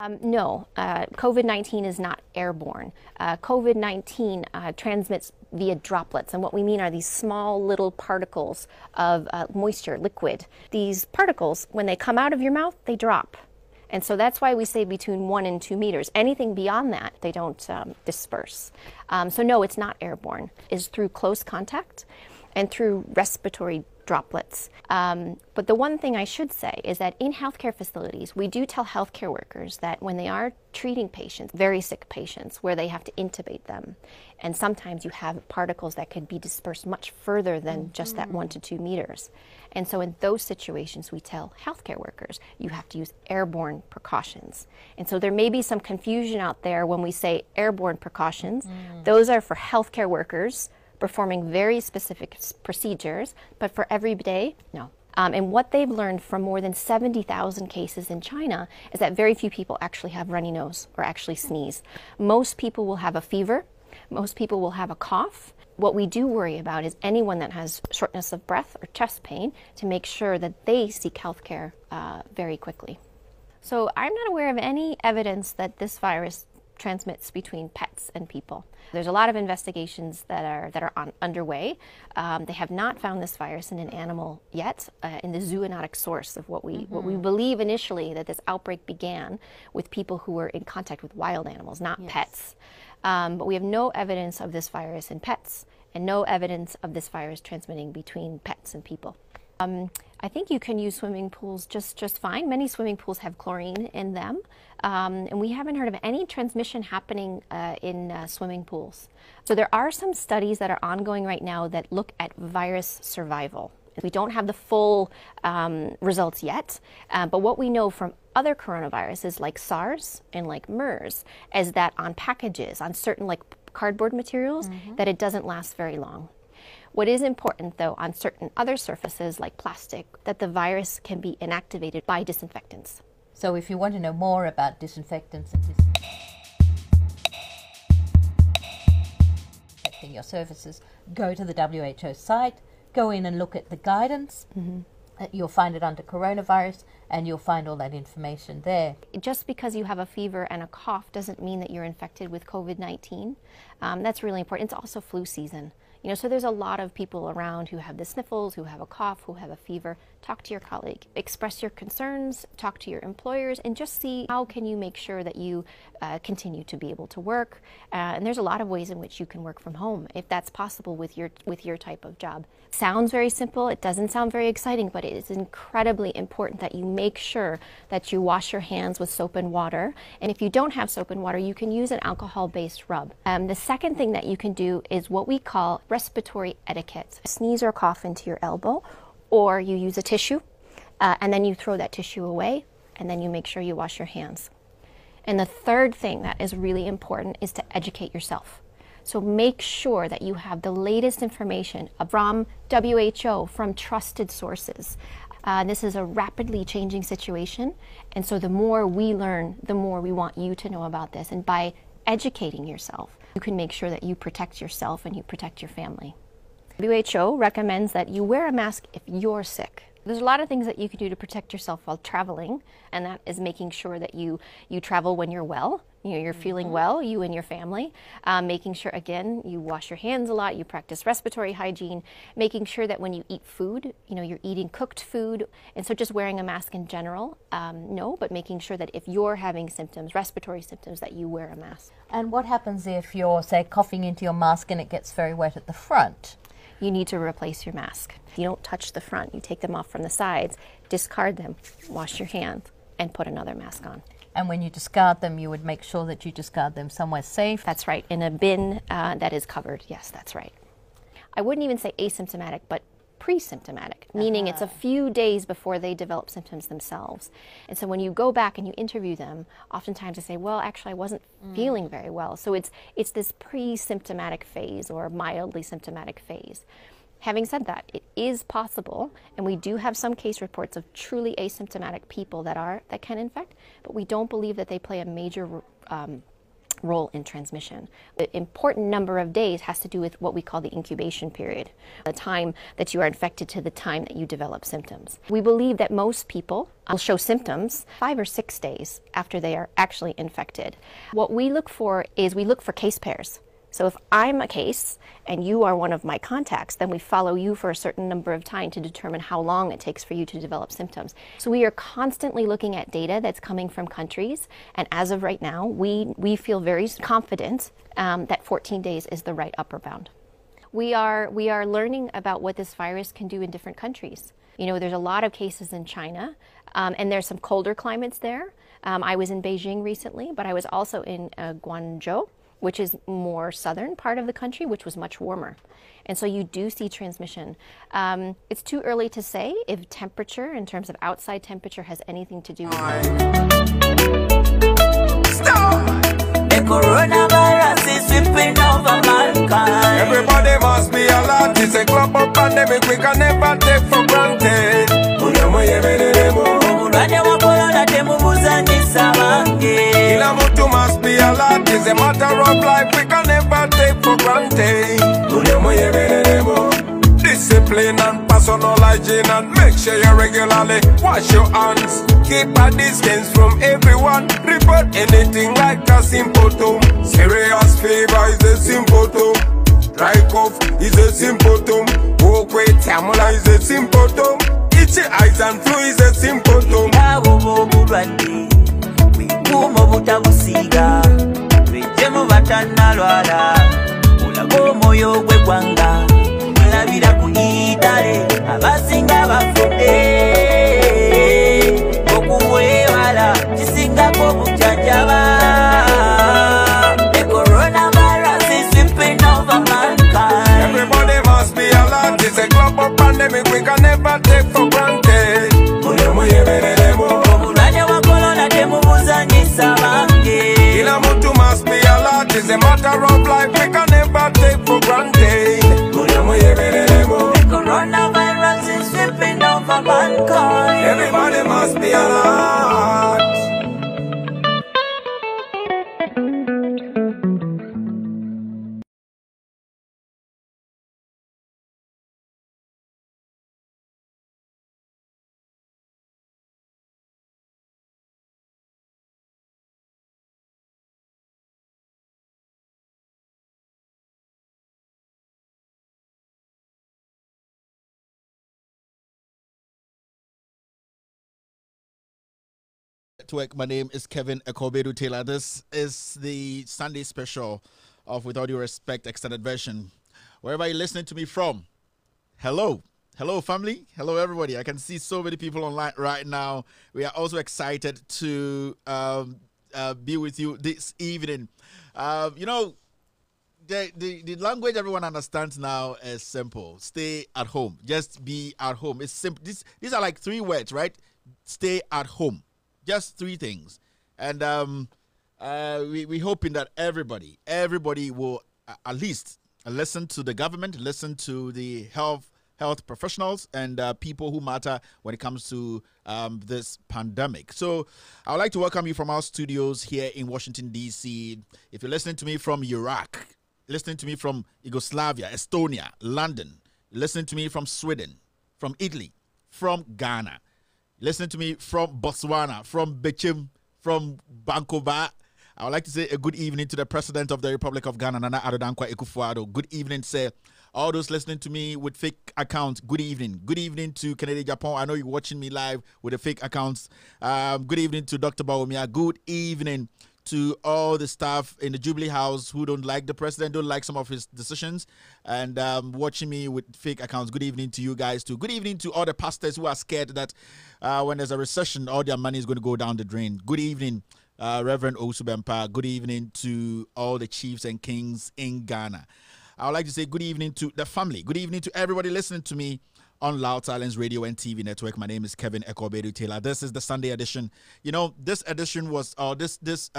No, COVID-19 is not airborne. COVID-19 transmits via droplets, and what we mean are these small little particles of moisture, liquid. These particles, when they come out of your mouth, they drop. And so that's why we say between 1 and 2 meters. Anything beyond that, they don't disperse. So no, it's not airborne. It's through close contact and through respiratory droplets. But the one thing I should say is that in healthcare facilities, we do tell healthcare workers that when they are treating patients, very sick patients, where they have to intubate them, and sometimes you have particles that could be dispersed much further than just that 1 to 2 meters. And so in those situations, we tell healthcare workers, you have to use airborne precautions. And so there may be some confusion out there when we say airborne precautions. Those are for healthcare workers performing very specific procedures, but for every day, no. And what they've learned from more than 70,000 cases in China is that very few people actually have runny nose or actually sneeze. Most people will have a fever. Most people will have a cough. What we do worry about is anyone that has shortness of breath or chest pain, to make sure that they seek health care very quickly. So I'm not aware of any evidence that this virus transmits between pets and people. There's a lot of investigations that are underway. They have not found this virus in an animal yet, in the zoonotic source of what we believe initially, that this outbreak began with people who were in contact with wild animals, not pets. But we have no evidence of this virus in pets, and no evidence of this virus transmitting between pets and people. I think you can use swimming pools just fine. Many swimming pools have chlorine in them, and we haven't heard of any transmission happening in swimming pools. So there are some studies that are ongoing right now that look at virus survival. We don't have the full results yet, but what we know from other coronaviruses like SARS and like MERS is that on packages, on certain like cardboard materials, that it doesn't last very long. What is important, though, on certain other surfaces like plastic, that the virus can be inactivated by disinfectants. So if you want to know more about disinfectants and disinfecting your surfaces, go to the WHO site, go in and look at the guidance. You'll find it under coronavirus, and you'll find all that information there. Just because you have a fever and a cough doesn't mean that you're infected with COVID-19. That's really important. It's also flu season. You know, so there's a lot of people around who have the sniffles, who have a cough, who have a fever. Talk to your colleague, express your concerns, talk to your employers, and just see how can you make sure that you continue to be able to work. And there's a lot of ways in which you can work from home, if that's possible with your type of job. Sounds very simple. It doesn't sound very exciting, but it is incredibly important that you make sure that you wash your hands with soap and water. And if you don't have soap and water, you can use an alcohol-based rub. The second thing that you can do is what we call respiratory etiquette. Sneeze or cough into your elbow, or you use a tissue, and then you throw that tissue away, and then you make sure you wash your hands. And the third thing that is really important is to educate yourself. So make sure that you have the latest information from WHO, from trusted sources. This is a rapidly changing situation, and so the more we learn, the more we want you to know about this. And by educating yourself, you can make sure that you protect yourself and you protect your family. WHO recommends that you wear a mask if you're sick. There's a lot of things that you can do to protect yourself while traveling, and that is making sure that you travel when you're well, you're feeling well, you and your family, making sure, again, you wash your hands a lot, you practice respiratory hygiene, making sure that when you eat food, you're eating cooked food, and so just wearing a mask in general, no, but making sure that if you're having symptoms, respiratory symptoms, that you wear a mask. And what happens if you're, say, coughing into your mask and it gets very wet at the front? You need to replace your mask. You don't touch the front, you take them off from the sides, discard them, wash your hands, and put another mask on. And when you discard them, you would make sure that you discard them somewhere safe? That's right, in a bin that is covered. Yes, that's right. I wouldn't even say asymptomatic, but pre-symptomatic, meaning it's a few days before they develop symptoms themselves. And so when you go back and you interview them, oftentimes they say, well, actually, I wasn't feeling very well. So it's this pre-symptomatic phase or mildly symptomatic phase. Having said that, it is possible, and we do have some case reports of truly asymptomatic people that can infect, but we don't believe that they play a major role in transmission. The important number of days has to do with what we call the incubation period, the time that you are infected to the time that you develop symptoms. We believe that most people will show symptoms 5 or 6 days after they are actually infected. What we look for is we look for case pairs. So if I'm a case and you are one of my contacts, then we follow you for a certain number of time to determine how long it takes for you to develop symptoms. So we are constantly looking at data that's coming from countries, and as of right now, we feel very confident that 14 days is the right upper bound. We are learning about what this virus can do in different countries. You know, there's a lot of cases in China, and there's some colder climates there. I was in Beijing recently, but I was also in Guangzhou, which is more southern part of the country, which was much warmer. And so you do see transmission. It's too early to say if temperature, in terms of outside temperature, has anything to do with it. Stop! The coronavirus is sweeping over mankind. Everybody must be alert. It's a global pandemic we can never take for granted. Kila mtu must be alert. It's a matter of life we can never take for granted. Discipline and personal hygiene, and make sure you regularly wash your hands. Keep a distance from everyone. Report anything like a symptom. Serious fever is a symptom. Dry cough is a symptom. Walkway tamula is a symptom. Itchy eyes and flu is a symptom. Kumo butabusiga Rejemu batanalwala Ulago moyo gwe gwanga Mulabira kuyitale Abasinga bafude Okuwewala Kisingako bujajaba The coronavirus is sweeping over mankind. Everybody must be alert. It's a global pandemic we can never take for granted. Kila mtu must be alert. It's a matter of life we can never take for granted. The coronavirus is sweeping over mankind. Everybody must be alert. Network. My name is Kevin Ekobedu Taylor. This is the Sunday special of With All Due Respect extended version. Wherever you're listening to me from, hello. Hello, family. Hello, everybody. I can see so many people online right now. We are also excited to be with you this evening. You know, the language everyone understands now is simple. Stay at home. Just be at home. It's simple. These are like 3 words, right? Stay at home. Just 3 things. And we hoping that everybody will at least listen to the government, listen to the health professionals and people who matter when it comes to this pandemic. So I would like to welcome you from our studios here in Washington, D.C. If you're listening to me from Iraq, listening to me from Yugoslavia, Estonia, London, listening to me from Sweden, from Italy, from Ghana, listening to me from Botswana, from Bechim, from Bankoba, I would like to say a good evening to the President of the Republic of Ghana, Nana Addo Dankwa Akufo-Addo. Good evening, sir. All those listening to me with fake accounts, good evening. Good evening to Kennedy Japan. I know you're watching me live with the fake accounts. Good evening to Dr. Bawumia. Good evening to all the staff in the Jubilee House who don't like the president, don't like some of his decisions, and watching me with fake accounts. Good evening to you guys too. Good evening to all the pastors who are scared that when there's a recession, all their money is going to go down the drain. Good evening, Reverend Osubempa. Good evening to all the chiefs and kings in Ghana. I would like to say good evening to the family. Good evening to everybody listening to me on Loud Silence Radio and TV Network. My name is Kevin Ekobedu Taylor. This is the Sunday edition. You know, this edition was, this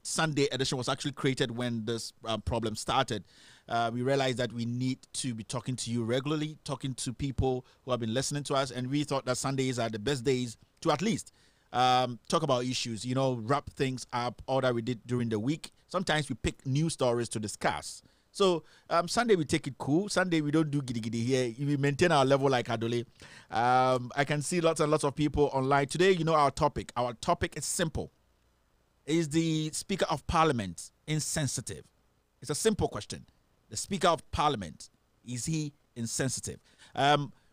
Sunday edition was actually created when this problem started. We realized that we need to be talking to you regularly, talking to people who have been listening to us, and we thought that Sundays are the best days to at least talk about issues, you know, wrap things up, all that we did during the week, sometimes we pick new stories to discuss. So Sunday we take it cool. Sunday we don't do giddy giddy here. We maintain our level like Adole. I can see lots and lots of people online today. You know our topic. Our topic is simple. Is the Speaker of Parliament insensitive? It's a simple question. The Speaker of Parliament, is he insensitive?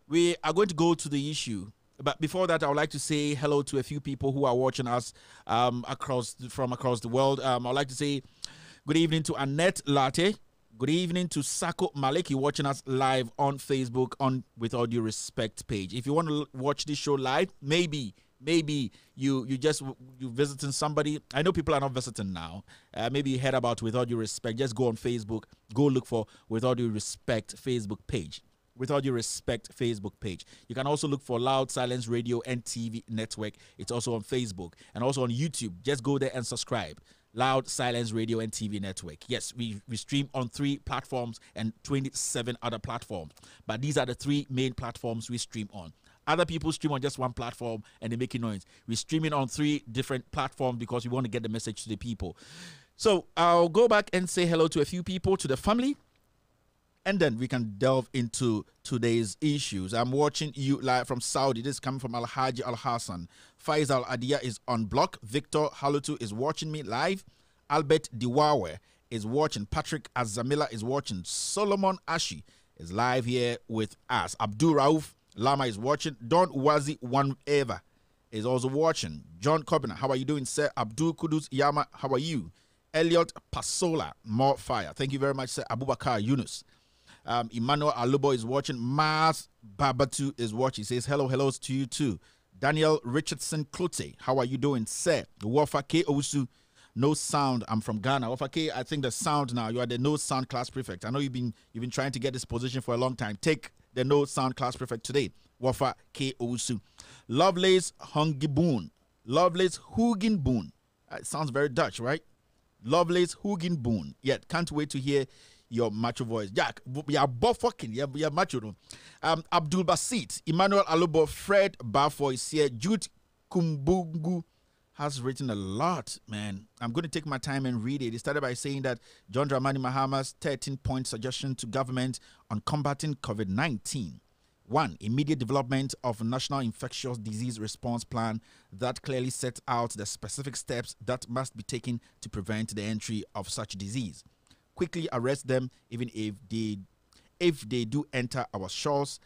We are going to go to the issue. But before that, I would like to say hello to a few people who are watching us across the world. I'd like to say good evening to Annette Latte. Good evening to Sako Maliki watching us live on Facebook on With All Due Respect page. If you want to watch this show live, maybe you visiting somebody. I know people are not visiting now. Maybe you heard about With All Due Respect. Just go on Facebook. Go look for With All Due Respect Facebook page. With All Due Respect Facebook page. You can also look for Loud Silence Radio and TV Network. It's also on Facebook and also on YouTube. Just go there and subscribe. Loud Silence Radio and TV Network. Yes, we stream on 3 platforms and 27 other platforms. But these are the 3 main platforms we stream on. Other people stream on just one platform and they make noise. We're streaming on 3 different platforms because we want to get the message to the people. So I'll go back and say hello to a few people, to the family, and then we can delve into today's issues. I'm watching you live from Saudi. This is coming from Al-Haji Al-Hassan. Faisal Adia is on block. Victor Halutu is watching me live. Albert Diwawe is watching. Patrick Azamila is watching. Solomon Ashi is live here with us. Abdul Rauf Lama is watching. Don Wazi One Ever is also watching. John Cobbina, how are you doing, sir? Abdul Kudus Yama, how are you? Elliot Pasola, more fire. Thank you very much, sir. Abubakar Yunus. Emmanuel Alubo is watching. Mars Babatu is watching. He says hello to you too. Daniel Richardson Klote, how are you doing, sir? Wafa K Owusu, no sound. I'm from Ghana. Wafa K, I think the sound now. You are the no sound class prefect. I know you've been trying to get this position for a long time. Take the no sound class prefect today. Wafa K Owusu. Lovelace Hungiboon. Lovelace Huginboon. It sounds very Dutch, right? Lovelace Huginboon. Yeah, can't wait to hear your macho voice. Jack, we are both fucking. Yeah, macho. Abdul Basit, Emmanuel Alubo, Fred Bafo is here. Jude Kumbungu has written a lot, man. I'm going to take my time and read it. He started by saying that John Dramani Mahama's 13-point suggestion to government on combating COVID-19. 1. Immediate development of a national infectious disease response plan that clearly sets out the specific steps that must be taken to prevent the entry of such disease. Quickly arrest them even if they do enter our shores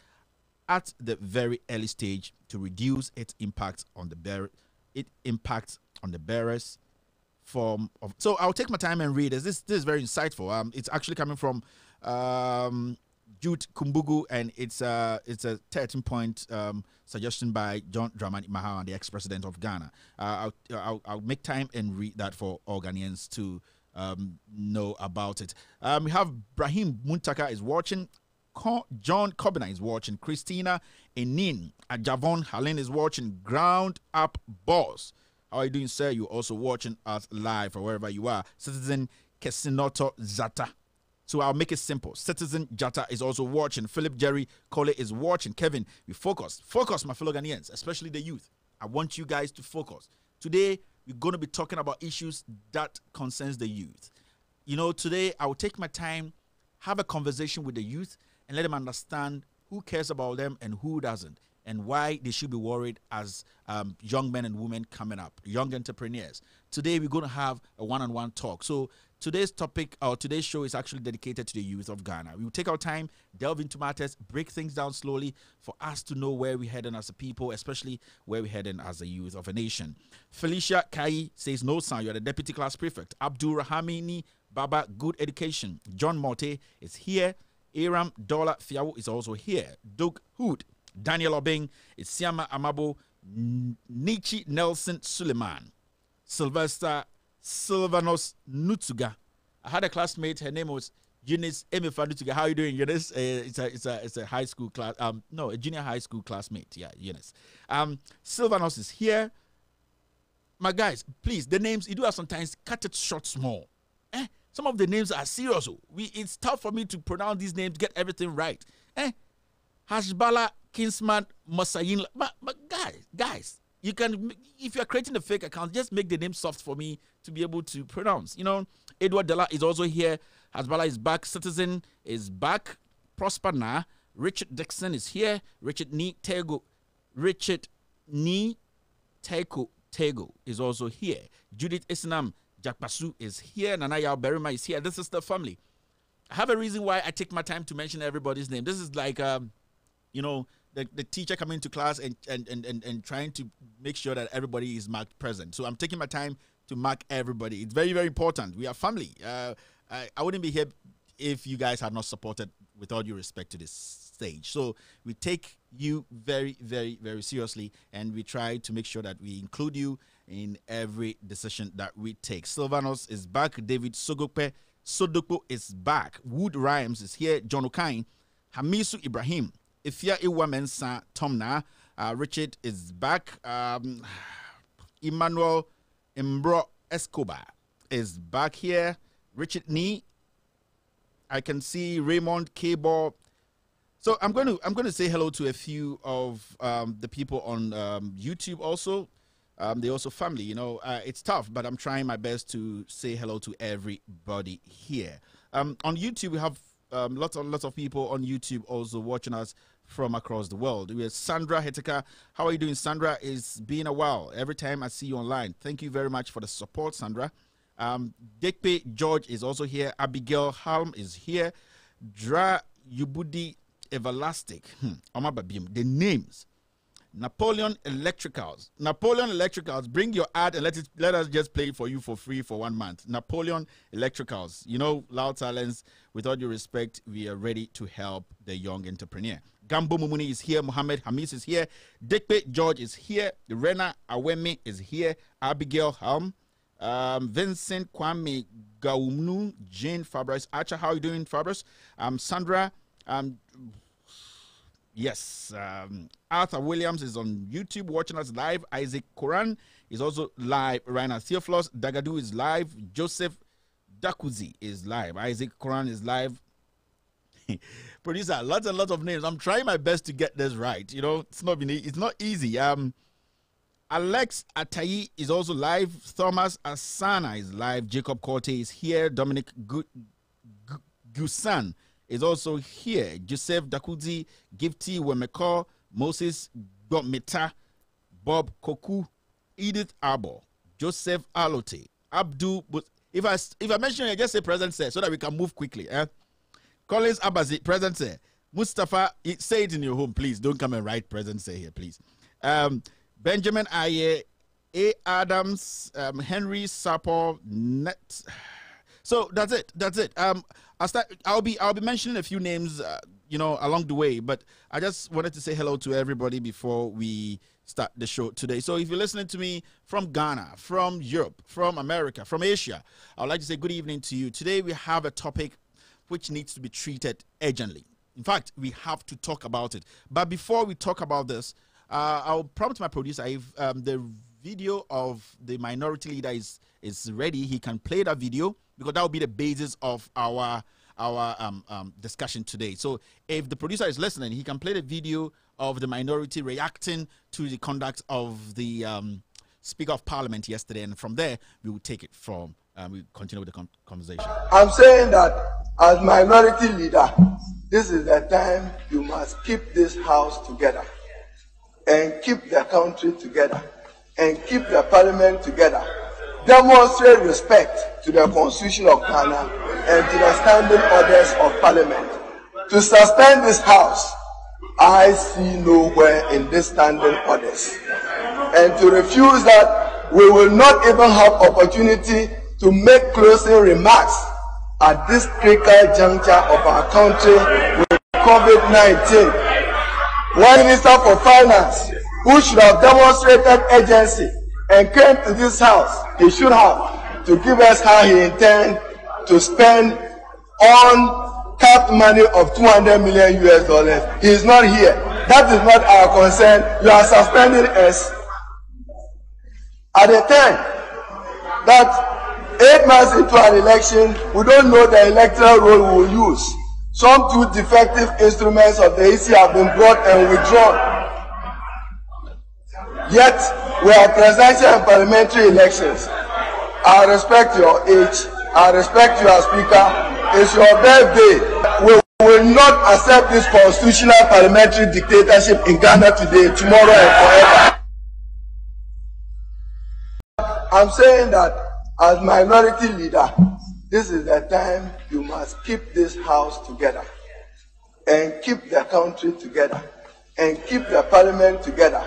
at the very early stage to reduce its impact on the bearers form of. So I'll take my time and read it. This is very insightful. It's actually coming from Jude Kumbugu, and it's a 13-point suggestion by John Dramani Mahama, the ex-president of Ghana. I'll make time and read that for all Ghanaians to know about it. We have Brahim Muntaka is watching. John Cobbina is watching. Christina Enin Javon Halen is watching. Ground Up Boss, how are you doing, sir? You're also watching us live or wherever you are. Citizen Kesinoto Zata. So I'll make it simple. Citizen Jata is also watching. Philip Jerry Cole is watching. Kevin, we focus, my fellow Ghanaians, especially the youth. I want you guys to focus. Today, we're going to be talking about issues that concerns the youth. You know, today I will take my time, have a conversation with the youth, and let them understand who cares about them and who doesn't, and why they should be worried as young men and women coming up, young entrepreneurs. Today we're going to have a one-on-one talk. So today's topic, or today's show, is actually dedicated to the youth of Ghana. We will take our time, delve into matters, break things down slowly for us to know where we're heading as a people, especially where we're heading as a youth of a nation. Felicia Kai says, no, son, you're the deputy class prefect. Abdul Rahamini Baba, good education. John Morte is here. Aram Dola Fiawo is also here. Doug Hood, Daniel Obeng, Isiama Amabo, Nichi Nelson Suleiman, Sylvester Silvanos Nutsuga. I had a classmate, her name was Eunice Emifa Nutsuga. How are you doing, Eunice? It's a high school class, a junior high school classmate. Yeah, Eunice. Silvanos is here. My guys, please, the names, you do have sometimes cut it short small. Some of the names are serious. It's tough for me to pronounce these names, get everything right. Hashbala Kinsman Masayin. But guys, you can, if you're creating a fake account, just make the name soft for me to be able to pronounce. You know, Edward Della is also here. Hasbala is back. Citizen is back. Prosper Na. Richard Dixon is here. Richard Ni Tego is also here. Judith Isnam Jakpasu is here. Nanaya Berima is here. This is the family. I have a reason why I take my time to mention everybody's name. This is like, you know, the teacher coming to class and trying to make sure that everybody is marked present. So I'm taking my time to mark everybody. It's very, very important. We are family. I wouldn't be here if you guys had not supported, with all due respect to this stage. So we take you very, very, very seriously, and we try to make sure that we include you in every decision that we take. Silvanos is back. David Sodokpo is back. Wood Rhymes is here. John Okain. Hamisu Ibrahim. Ifya Iwamensa Tomna. Richard is back. Emmanuel Mbro Escobar is back here. Richard Ni. I can see Raymond Cable. So I'm going to say hello to a few of the people on YouTube also. They're also family. You know, it's tough, but I'm trying my best to say hello to everybody here. On YouTube, we have lots of people on YouTube also watching us from across the world. We have Sandra Heteka. How are you doing, Sandra? It's been a while. Every time I see you online. Thank you very much for the support, Sandra. Dekpe George is also here. Abigail Halm is here. Dra Yubudi Everlastic. The names. Napoleon Electricals. Napoleon Electricals. Bring your ad and let us just play it for you for free for 1 month. Napoleon Electricals. You know, loud silence. With all due respect, we are ready to help the young entrepreneur. Gambo Mumuni is here. Mohammed Hamis is here. Dekpe George is here. Rena Awemi is here. Abigail Halm. Vincent Kwame Gaumnu, Jane Fabris Archer. How are you doing, Fabris? Sandra. Yes. Arthur Williams is on YouTube watching us live. Isaac Koran is also live. Rainer Theophilus Dagadu is live. Joseph Dakuzi is live. Isaac Koran is live. Producer, lots and lots of names. I'm trying my best to get this right. You know, it's not easy. Alex Atayi is also live. Thomas Asana is live. Jacob Corte is here. Dominic Gusan is also here. Joseph Dakuzi, Gifty Wemeko, Moses Gometa, Bob Koku, Edith Arbor, Joseph Alote, Abdul. If I mention it, just say present sir, so that we can move quickly. Collins Abazi, present sir. Mustafa, say it in your home, please. Don't come and write present sir here, please. Benjamin Aye, A. Adams, Henry Sapo, Net. So that's it. I'll be mentioning a few names, you know, along the way. But I just wanted to say hello to everybody before we start the show today. So if you're listening to me from Ghana, from Europe, from America, from Asia, I would like to say good evening to you. Today we have a topic which needs to be treated urgently. In fact, we have to talk about it. But before we talk about this, I'll prompt my producer if the video of the minority leader is ready. He can play that video because that will be the basis of our discussion today. So if the producer is listening, he can play the video of the minority reacting to the conduct of the Speaker of Parliament yesterday, and from there we will take it from. We continue with the conversation. I'm saying that as minority leader, this is the time you must keep this house together, and keep the country together, and keep the parliament together. Demonstrate respect to the Constitution of Ghana and to the standing orders of parliament. To suspend this house, I see nowhere in this standing orders. And to refuse that, we will not even have opportunity to make closing remarks at this critical juncture of our country with COVID-19. One Minister for Finance, who should have demonstrated urgency and came to this house, he should have, to give us how he intends to spend on capped money of $200 million US. He is not here. That is not our concern. You are suspending us at a time that 8 months into an election, we don't know the electoral roll we will use. Some two defective instruments of the EC have been brought and withdrawn. Yet, we have presidential and parliamentary elections. I respect your age, I respect you as Speaker. It's your birthday. We will not accept this constitutional parliamentary dictatorship in Ghana today, tomorrow, and forever. I'm saying that as minority leader, this is the time you must keep this house together and keep the country together and keep the parliament together.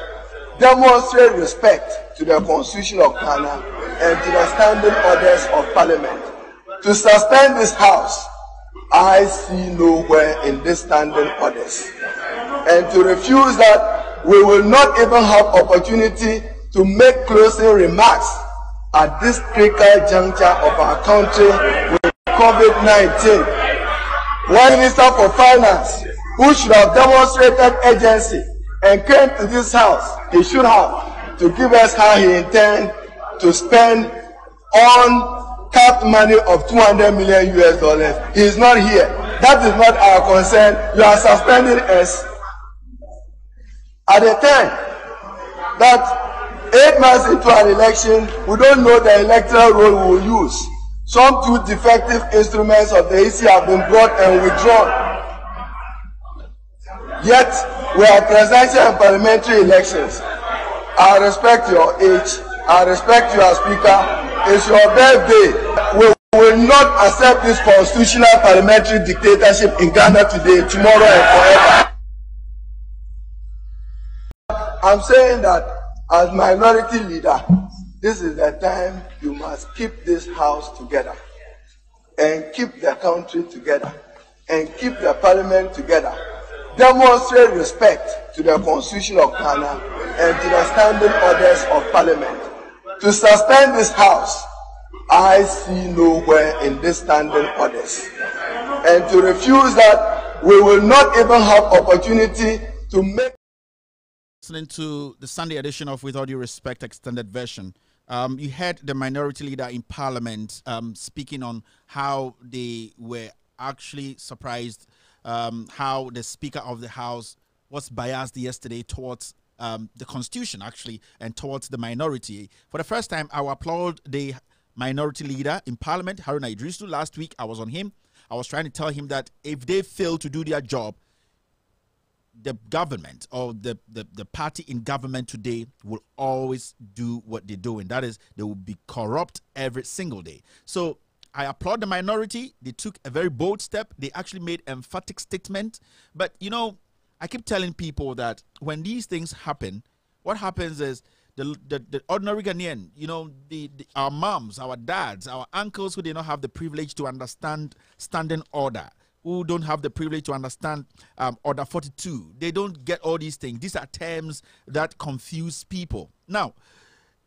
Demonstrate respect to the Constitution of Ghana and to the standing orders of Parliament. To suspend this House, I see nowhere in these standing orders. And to refuse that, we will not even have opportunity to make closing remarks at this critical juncture of our country with COVID-19. One Minister for Finance, who should have demonstrated urgency and came to this House, he should have, to give us how he intends to spend on capped money of $200 million US. He is not here. That is not our concern. You are suspending us at a time that 8 months into an election, we don't know the electoral roll we will use. Some two defective instruments of the EC have been brought and withdrawn. Yet, we have presidential and parliamentary elections. I respect your age. I respect you as Speaker. It's your birthday. We will not accept this constitutional parliamentary dictatorship in Ghana today, tomorrow, and forever. I'm saying that as minority leader, this is the time you must keep this house together and keep the country together and keep the parliament together. Demonstrate respect to the Constitution of Ghana and to the standing orders of Parliament. To suspend this House, I see nowhere in these standing orders. And to refuse that, we will not even have opportunity to make. Listening to the Sunday edition of With All Due Respect extended version, you heard the minority leader in Parliament speaking on how they were actually surprised how the Speaker of the House was biased yesterday towards the Constitution, actually, and towards the minority. For the first time, I will applaud the minority leader in Parliament, Haruna Idrisu. Last week, I was on him. I was trying to tell him that if they fail to do their job, the government or the party in government today will always do what they're doing. That is, they will be corrupt every single day. So I applaud the minority. They took a very bold step. They actually made emphatic statement. But, you know, I keep telling people that when these things happen, what happens is the ordinary Ghanaian, you know, our moms, our dads, our uncles who do not have the privilege to understand standing order, who don't have the privilege to understand Order 42. They don't get all these things. These are terms that confuse people. Now,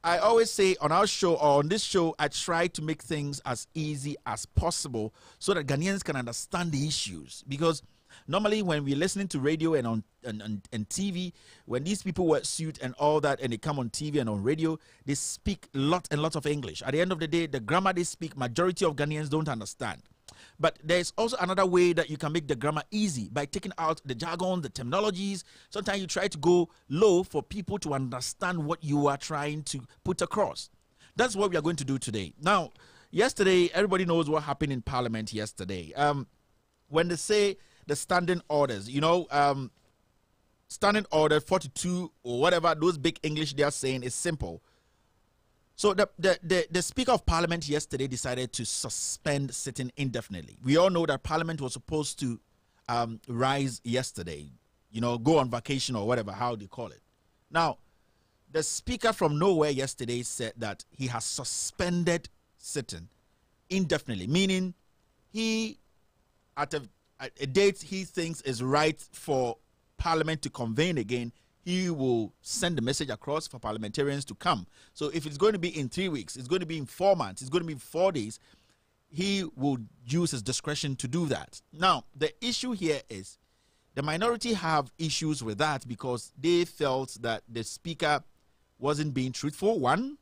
I always say on our show or on this show, I try to make things as easy as possible so that Ghanaians can understand the issues. Because normally when we're listening to radio and on TV, when these people wear suit and all that and they come on TV and on radio, they speak lots and lots of English. At the end of the day, the grammar they speak, majority of Ghanaians don't understand. But there's also another way that you can make the grammar easy by taking out the jargon, the terminologies. Sometimes you try to go low for people to understand what you are trying to put across. That's what we are going to do today. Now, yesterday, everybody knows what happened in Parliament yesterday. When they say the standing orders, you know, standing order 42 or whatever, those big English they are saying is simple. So the Speaker of Parliament yesterday decided to suspend sitting indefinitely. We all know that Parliament was supposed to rise yesterday, you know, go on vacation or whatever, how they call it. Now, the Speaker from nowhere yesterday said that he has suspended sitting indefinitely, meaning he, at a date he thinks is right for Parliament to convene again, he will send the message across for parliamentarians to come. So if it's going to be in 3 weeks, it's going to be in 4 months, it's going to be in 4 days, he will use his discretion to do that. Now, the issue here is the minority have issues with that because they felt that the Speaker wasn't being truthful. One,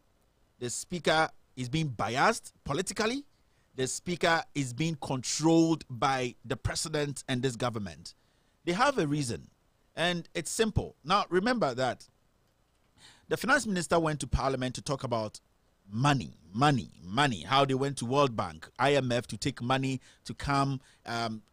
the Speaker is being biased politically. The Speaker is being controlled by the President and this government. They have a reason. And it's simple. Now, remember that the Finance Minister went to Parliament to talk about money. How they went to World Bank, IMF to take money to come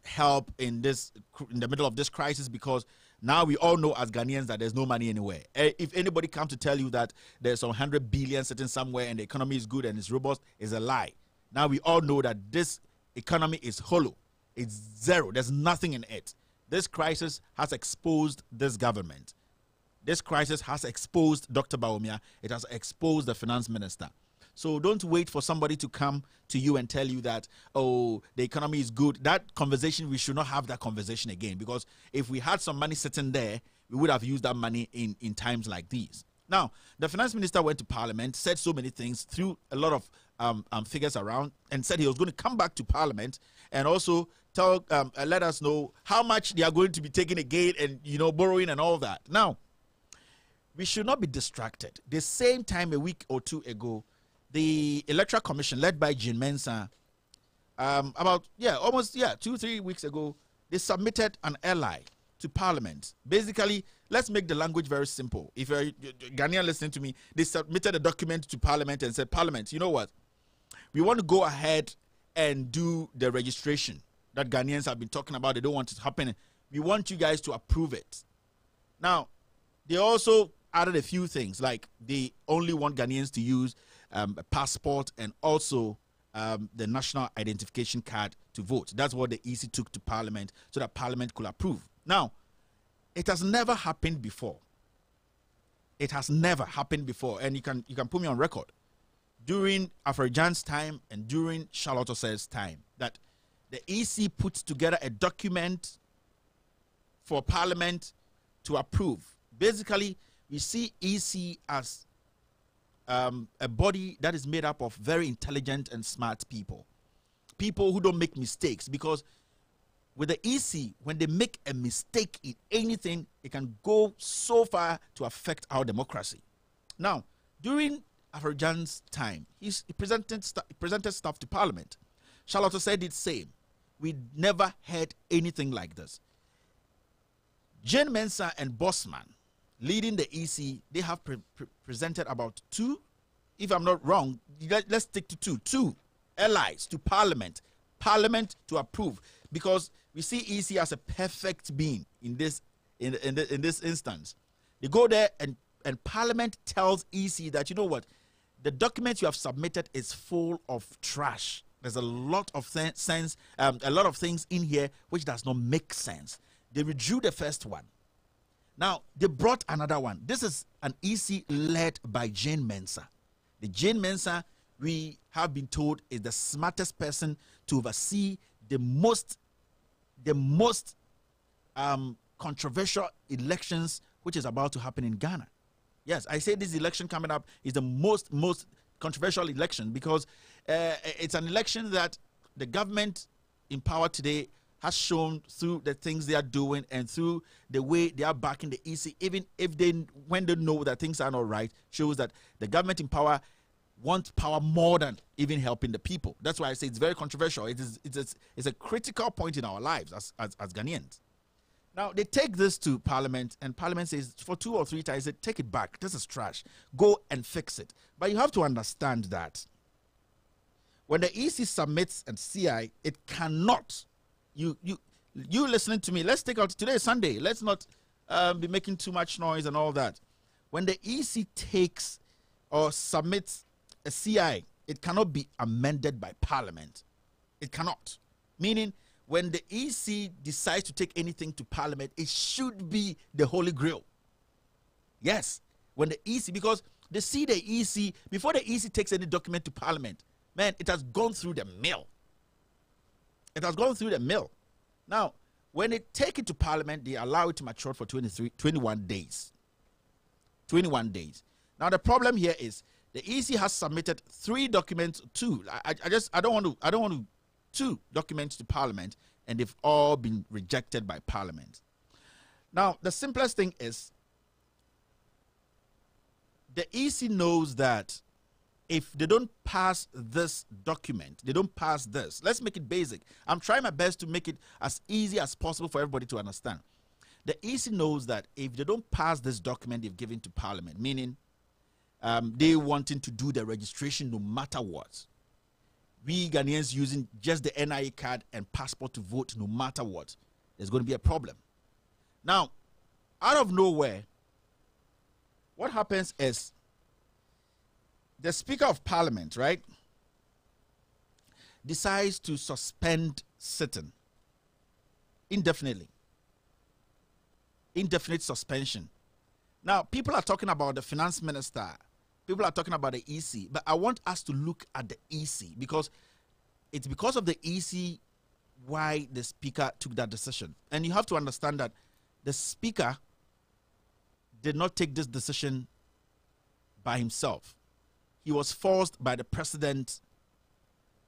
help in the middle of this crisis, because now we all know as Ghanaians that there's no money anywhere. If anybody comes to tell you that there's some 100 billion sitting somewhere and the economy is good and it's robust, is a lie. Now we all know that this economy is hollow. It's zero. There's nothing in it. This crisis has exposed this government. This crisis has exposed Dr. Bawumia. It has exposed the finance minister. So don't wait for somebody to come to you and tell you that, oh, the economy is good. That conversation, we should not have that conversation again, because if we had some money sitting there, we would have used that money in times like these. Now, the finance minister went to parliament, said so many things, threw a lot of figures around, and said he was going to come back to parliament and also let us know how much they are going to be taking again and, borrowing and all that. Now, we should not be distracted. The same time a week or two ago, the Electoral Commission, led by Jean Mensah, almost 2-3 weeks ago, they submitted an ally to Parliament. Basically, let's make the language very simple. If you're Ghanaian listening to me, they submitted a document to Parliament and said, Parliament, you know what? We want to go ahead and do the registration that Ghanaians have been talking about. They don't want it to happen. We want you guys to approve it. Now, they also added a few things, like they only want Ghanaians to use a passport and also the national identification card to vote. That's what the EC took to Parliament so that Parliament could approve. Now, it has never happened before. It has never happened before, and you can put me on record during Afrojan's time and during Charlotte Osei's time that the EC puts together a document for Parliament to approve. Basically, we see EC as a body that is made up of very intelligent and smart people who don't make mistakes, because with the EC, when they make a mistake in anything, it can go so far to affect our democracy. Now, during Afrojan's time, he presented stuff to Parliament. Charlotte said the same. We never had anything like this. Jean Mensah and Bosman, leading the EC, they have presented about 2, if I'm not wrong, let's stick to 2 allies to Parliament to approve, because we see EC as a perfect being in this instance. They go there and Parliament tells EC that, you know what, the document you have submitted is full of trash. There's a lot of a lot of things in here which does not make sense. They withdrew the first one. Now, they brought another one. This is an EC led by Jean Mensah. The Jean Mensah, we have been told, is the smartest person to oversee the most controversial elections which is about to happen in Ghana. Yes, I say this election coming up is the most controversial election, because it's an election that the government in power today has shown through the things they are doing and through the way they are backing the EC, even if when they know that things are not right, shows that the government in power wants power more than even helping the people. That's why I say it's very controversial. It's a critical point in our lives as Ghanaians. Now, they take this to Parliament, and Parliament says for 2 or 3 times, they take it back. This is trash. Go and fix it. But you have to understand that when the EC submits and CI, it cannot. You listening to me, let's take out, today is Sunday. Let's not be making too much noise and all that. When the EC takes or submits a CI, it cannot be amended by Parliament. It cannot. Meaning, when the EC decides to take anything to Parliament, it should be the Holy Grail. Yes, when the EC, because they see the EC, before the EC takes any document to Parliament, man, it has gone through the mill. It has gone through the mill. Now, when they take it to Parliament, they allow it to mature for 21 days. 21 days. Now, the problem here is the EC has submitted 3 documents, 2. I don't want 2 documents to Parliament, and they've all been rejected by Parliament. Now, the simplest thing is the EC knows that if they don't pass this document, they don't pass this. Let's make it basic. I'm trying my best to make it as easy as possible for everybody to understand. The EC knows that if they don't pass this document they've given to Parliament, meaning they wanting to do the registration no matter what. We Ghanaians using just the NIA card and passport to vote no matter what. There's going to be a problem. Now, out of nowhere, what happens is the Speaker of Parliament, right, decides to suspend sitting indefinitely. Indefinite suspension. Now, people are talking about the finance minister. People are talking about the EC. But I want us to look at the EC because it's because of the EC why the Speaker took that decision. And you have to understand that the Speaker did not take this decision by himself. He was forced by the President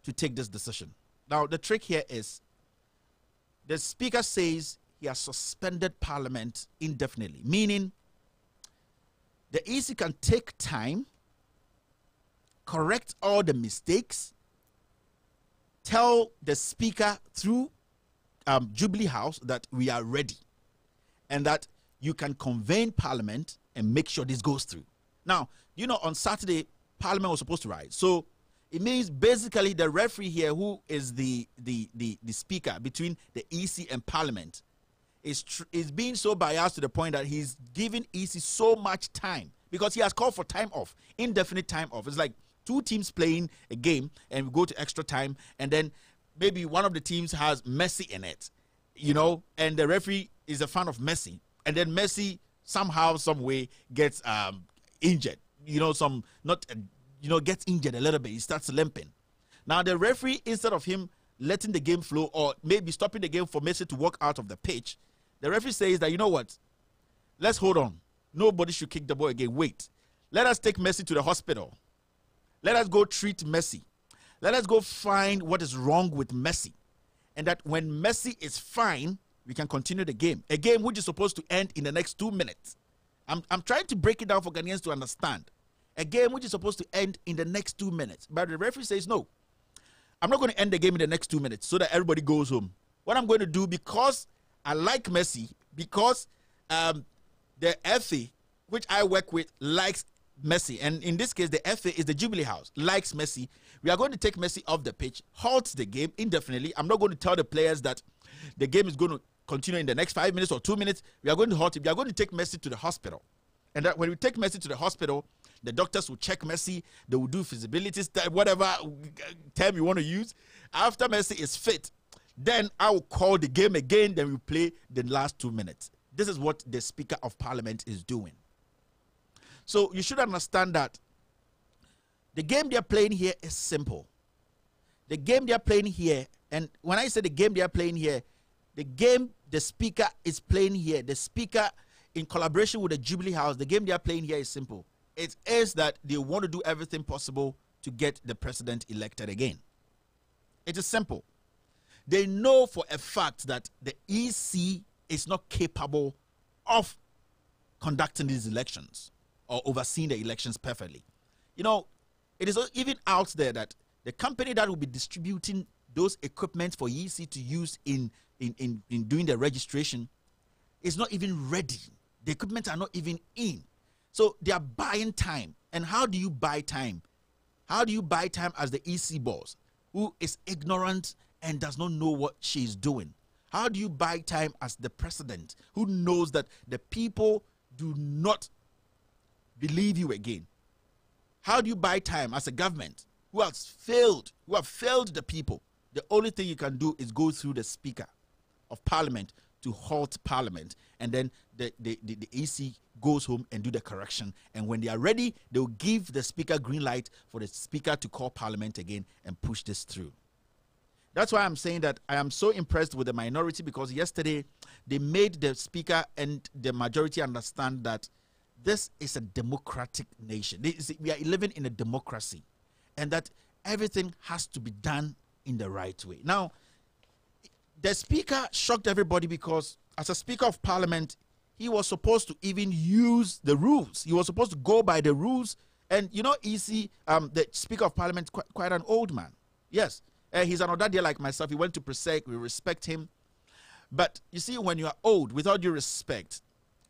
to take this decision. Now, the trick here is the Speaker says he has suspended Parliament indefinitely, meaning the EC can take time, correct all the mistakes, tell the Speaker through Jubilee House that we are ready and that you can convene Parliament and make sure this goes through. Now, you know, on Saturday, Parliament was supposed to rise. So it means basically the referee here, who is the Speaker between the EC and Parliament, is being so biased to the point that he's giving EC so much time because he has called for time off, indefinite time off. It's like two teams playing a game and we go to extra time, and then maybe one of the teams has Messi in it, you know, and the referee is a fan of Messi, and then Messi somehow, some way gets injured, you know, gets injured a little bit. He starts limping. Now the referee, instead of him letting the game flow or maybe stopping the game for Messi to walk out of the pitch, the referee says that, you know what, let's hold on. Nobody should kick the ball again. Wait. Let us take Messi to the hospital. Let us go treat Messi. Let us go find what is wrong with Messi. And that when Messi is fine, we can continue the game. A game which is supposed to end in the next 2 minutes. I'm trying to break it down for Ghanaians to understand. A game which is supposed to end in the next 2 minutes. But the referee says, no, I'm not going to end the game in the next 2 minutes so that everybody goes home. What I'm going to do, because I like Messi, because the FA, which I work with, likes Messi, and in this case, the FA is the Jubilee House, likes Messi, we are going to take Messi off the pitch, halt the game indefinitely. I'm not going to tell the players that the game is going to continue in the next 5 minutes or 2 minutes. We are going to halt it. We are going to take Messi to the hospital. And that when we take Messi to the hospital, the doctors will check Messi. They will do feasibility, whatever term you want to use. After Messi is fit, then I will call the game again. Then we play the last 2 minutes. This is what the Speaker of Parliament is doing. So you should understand that the game they are playing here is simple. The game they are playing here, and when I say the game they are playing here, the game the Speaker is playing here, the Speaker in collaboration with the Jubilee House, the game they are playing here is simple. It is that they want to do everything possible to get the president elected again. It is simple. They know for a fact that the EC is not capable of conducting these elections or overseeing the elections perfectly. You know, it is even out there that the company that will be distributing those equipment for EC to use in doing the registration is not even ready. The equipment are not even in. So they are buying time. And how do you buy time? How do you buy time as the EC boss who is ignorant and does not know what she is doing? How do you buy time as the president who knows that the people do not believe you again? How do you buy time as a government who has failed, who have failed the people? The only thing you can do is go through the Speaker of Parliament to halt Parliament, and then the EC goes home and do the correction. And when they are ready, they will give the Speaker green light for the Speaker to call Parliament again and push this through. That's why I'm saying that I am so impressed with the minority, because yesterday they made the Speaker and the majority understand that this is a democratic nation. We are living in a democracy, and that everything has to be done in the right way. Now, the Speaker shocked everybody because as a Speaker of Parliament, he was supposed to even use the rules. He was supposed to go by the rules. And you know, the Speaker of Parliament, quite an old man. Yes, he's an Odadia like myself. He went to Presec. We respect him. But you see, when you are old, with all due respect,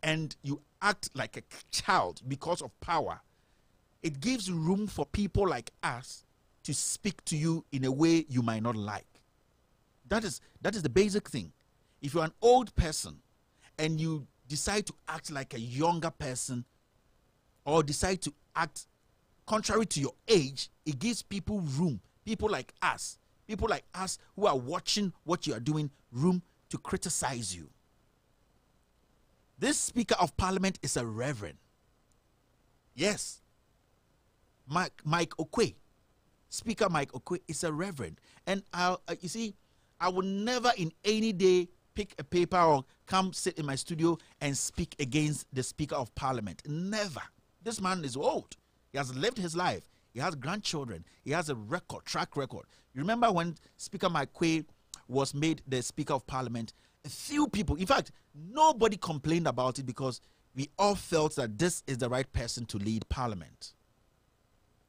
and you act like a child because of power, it gives room for people like us to speak to you in a way you might not like. That is the basic thing. If you're an old person and you decide to act like a younger person, or decide to act contrary to your age, it gives people room. People like us who are watching what you are doing, room to criticize you. This Speaker of Parliament is a reverend. Yes. Mike Okwe. Speaker Mike Okwe is a reverend. And you see, I will never in any day pick a paper or come sit in my studio and speak against the Speaker of Parliament. Never. This man is old. He has lived his life. He has grandchildren. He has a track record. You remember when Speaker Mike Okwe was made the Speaker of Parliament? A few people, in fact, nobody complained about it because we all felt that this is the right person to lead Parliament.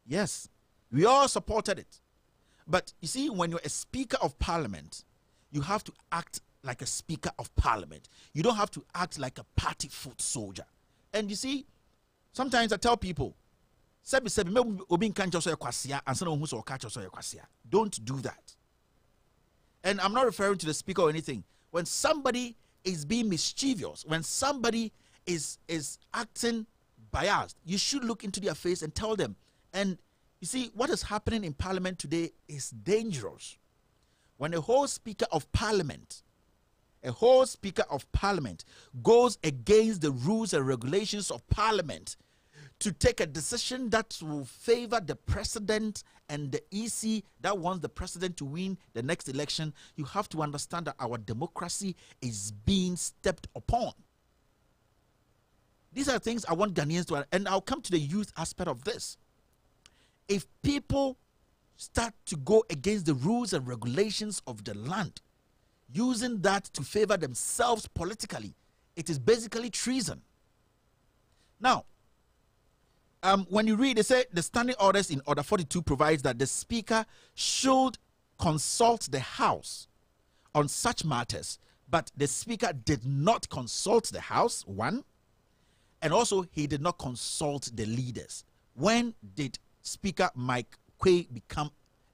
Yes, we all supported it. But you see, when you're a Speaker of Parliament, you have to act like a Speaker of Parliament. You don't have to act like a party foot soldier. And you see, sometimes I tell people, don't do that. And I'm not referring to the speaker or anything. When somebody is being mischievous, when somebody is acting biased, you should look into their face and tell them. And you see, what is happening in Parliament today is dangerous. When a whole Speaker of Parliament goes against the rules and regulations of Parliament to take a decision that will favor the president and the EC that wants the president to win the next election, you have to understand that our democracy is being stepped upon. These are things I want Ghanaians to, and I'll come to the youth aspect of this. If people start to go against the rules and regulations of the land, using that to favor themselves politically, it is basically treason. Now, when you read, they say the standing orders in Order 42 provides that the Speaker should consult the House on such matters, but the Speaker did not consult the House, one, and also he did not consult the leaders. When did Speaker Mike Okwe become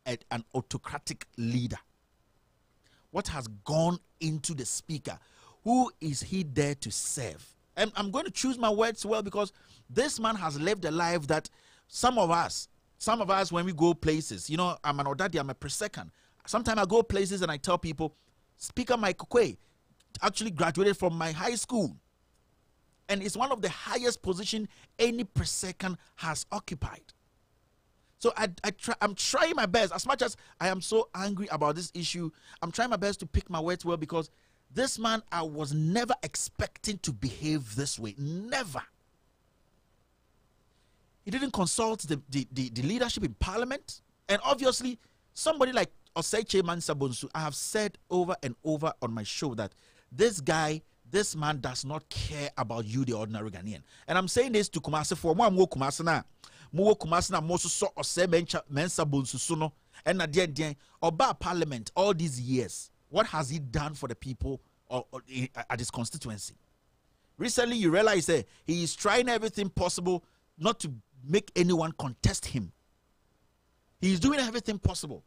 an autocratic leader? What has gone into the Speaker? Who is he there to serve? And I'm going to choose my words well, because this man has lived a life that some of us, when we go places, you know, I'm an Odadi, I'm a Presecond. Sometimes I go places and I tell people, Speaker Mike Okwe actually graduated from my high school. And it's one of the highest positions any Presecond has occupied. So I'm trying my best. As much as I am so angry about this issue, I'm trying my best to pick my words well, because this man, I was never expecting to behave this way. Never. He didn't consult the leadership in Parliament. And obviously, somebody like Oseiche Mansa Bonsu, I have said over and over on my show that this man does not care about you, the ordinary Ghanaian. And I'm saying this to Kumasi for one more Kumasi na. Mo Kumasi na mo so Oseiche Mansa Bonsu suno. And na dien Oba Parliament all these years. What has he done for the people at his constituency? Recently, you realize that he is trying everything possible not to make anyone contest him. He is doing everything possible.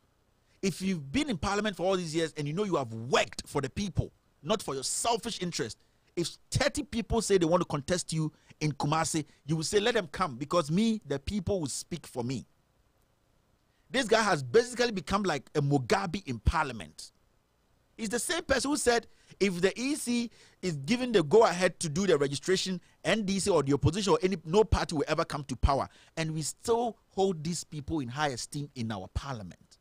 If you've been in Parliament for all these years and you know you have worked for the people, not for your selfish interest, if 30 people say they want to contest you in Kumasi, you will say, let them come, because me, the people, will speak for me. This guy has basically become like a Mugabe in Parliament. He's the same person who said if the EC is given the go-ahead to do the registration, NDC or the opposition or no party will ever come to power. And we still hold these people in high esteem in our Parliament.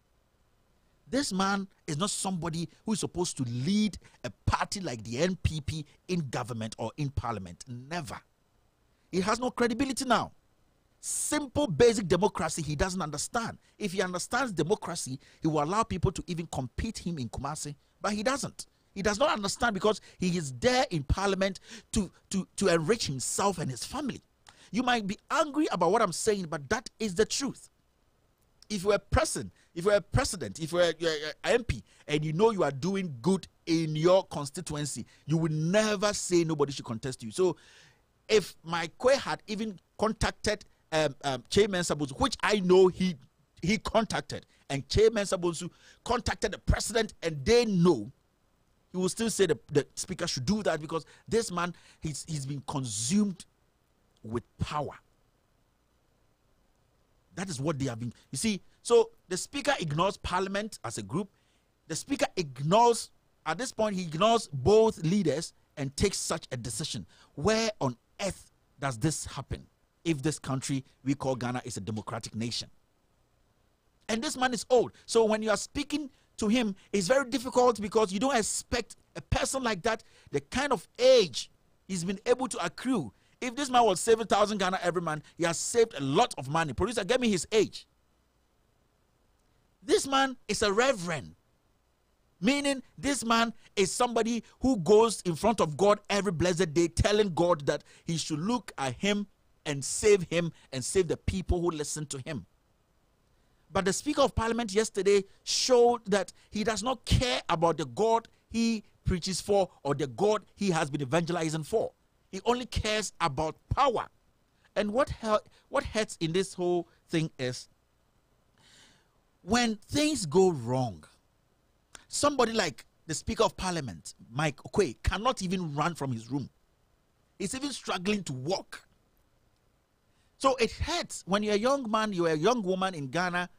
This man is not somebody who is supposed to lead a party like the NPP in government or in Parliament. Never. He has no credibility now. Simple, basic democracy he doesn't understand. If he understands democracy, he will allow people to even compete him in Kumasi. But he doesn't. He does not understand, because he is there in Parliament to enrich himself and his family. You might be angry about what I'm saying, but that is the truth. If you're a president, if you're an MP, and you know you are doing good in your constituency, you will never say nobody should contest you. So if Mike Okwe had even contacted Chairman Sabonsu, which I know he contacted, and Chairman Sabonsu contacted the president, and they know, he will still say the speaker should do that, because this man, he's been consumed with power. That is what they have been. You see, so the speaker ignores parliament as a group. The speaker ignores, at this point, he ignores both leaders and takes such a decision. Where on earth does this happen if this country we call Ghana is a democratic nation? And this man is old. So when you are speaking to him, it's very difficult, because you don't expect a person like that, the kind of age he's been able to accrue. If this man was 7,000 Ghana every month, he has saved a lot of money. Producer, get me his age. This man is a reverend, meaning this man is somebody who goes in front of God every blessed day, telling God that he should look at him and save the people who listen to him. But the Speaker of Parliament yesterday showed that he does not care about the God he preaches for or the God he has been evangelizing for. He only cares about power. And what hurts in this whole thing is when things go wrong, somebody like the Speaker of Parliament, Mike Okwe, cannot even run from his room. He's even struggling to walk. So it hurts when you're a young man, you're a young woman in Ghana,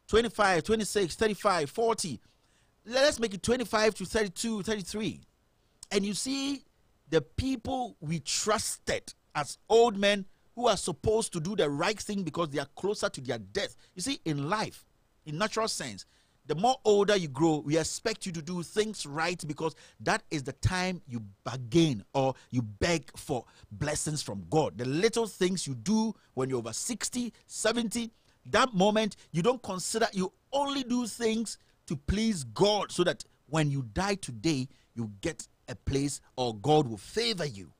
25, 26, 35, 40. Let's make it 25 to 32, 33. And you see the people we trusted as old men who are supposed to do the right thing because they are closer to their death. You see, in life, in natural sense, the more older you grow, we expect you to do things right, because that is the time you bargain or you beg for blessings from God. The little things you do when you're over 60, 70, that moment you don't consider, you only do things to please God, so that when you die today, you get a place or God will favor you.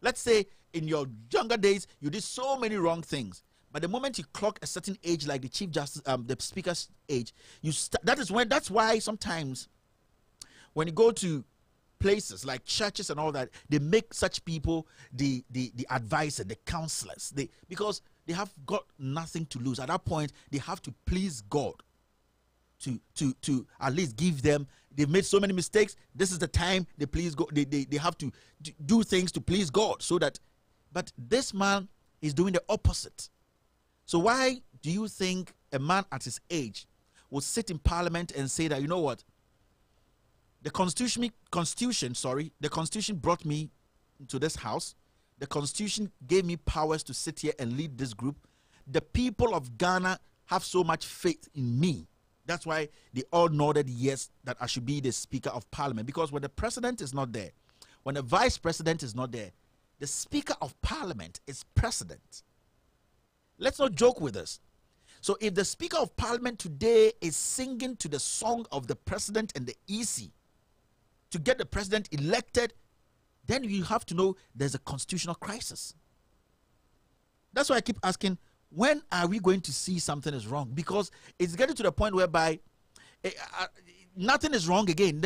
Let's say in your younger days, you did so many wrong things. But the moment you clock a certain age, like the Chief Justice, the Speaker's age, that's why sometimes when you go to places like churches and all that, they make such people the advisor, the counselors, because they have got nothing to lose. At that point, they have to please God to at least give them. They've made so many mistakes. This is the time they please God. They have to do things to please God, so that. But this man is doing the opposite. So why do you think a man at his age will sit in parliament and say that, you know what, the constitution brought me to this house. The constitution gave me powers to sit here and lead this group. The people of Ghana have so much faith in me. That's why they all nodded yes, that I should be the Speaker of Parliament. Because when the president is not there, when the vice president is not there, the Speaker of Parliament is president. Let's not joke with this. So if the Speaker of Parliament today is singing to the song of the president and the EC to get the president elected, then you have to know there's a constitutional crisis. That's why I keep asking, when are we going to see something is wrong? Because it's getting to the point whereby nothing is wrong again.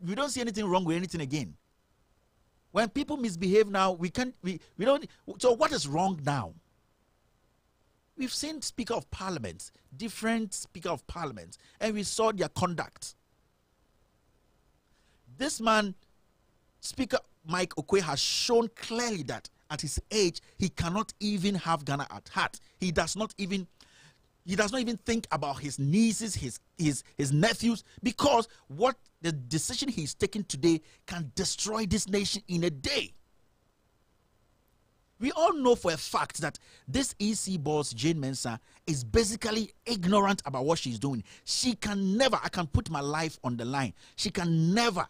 We don't see anything wrong with anything again. When people misbehave now, we don't. So what is wrong now? We've seen Speaker of Parliament, different Speaker of Parliament, and we saw their conduct. This man, Speaker Mike Okwe, has shown clearly that at his age, he cannot even have Ghana at heart. He does not even think about his nieces, his nephews, because what the decision he's taking today can destroy this nation in a day. We all know for a fact that this EC boss, Jane Mensah, is basically ignorant about what she's doing. She can never, I can put my life on the line, she can never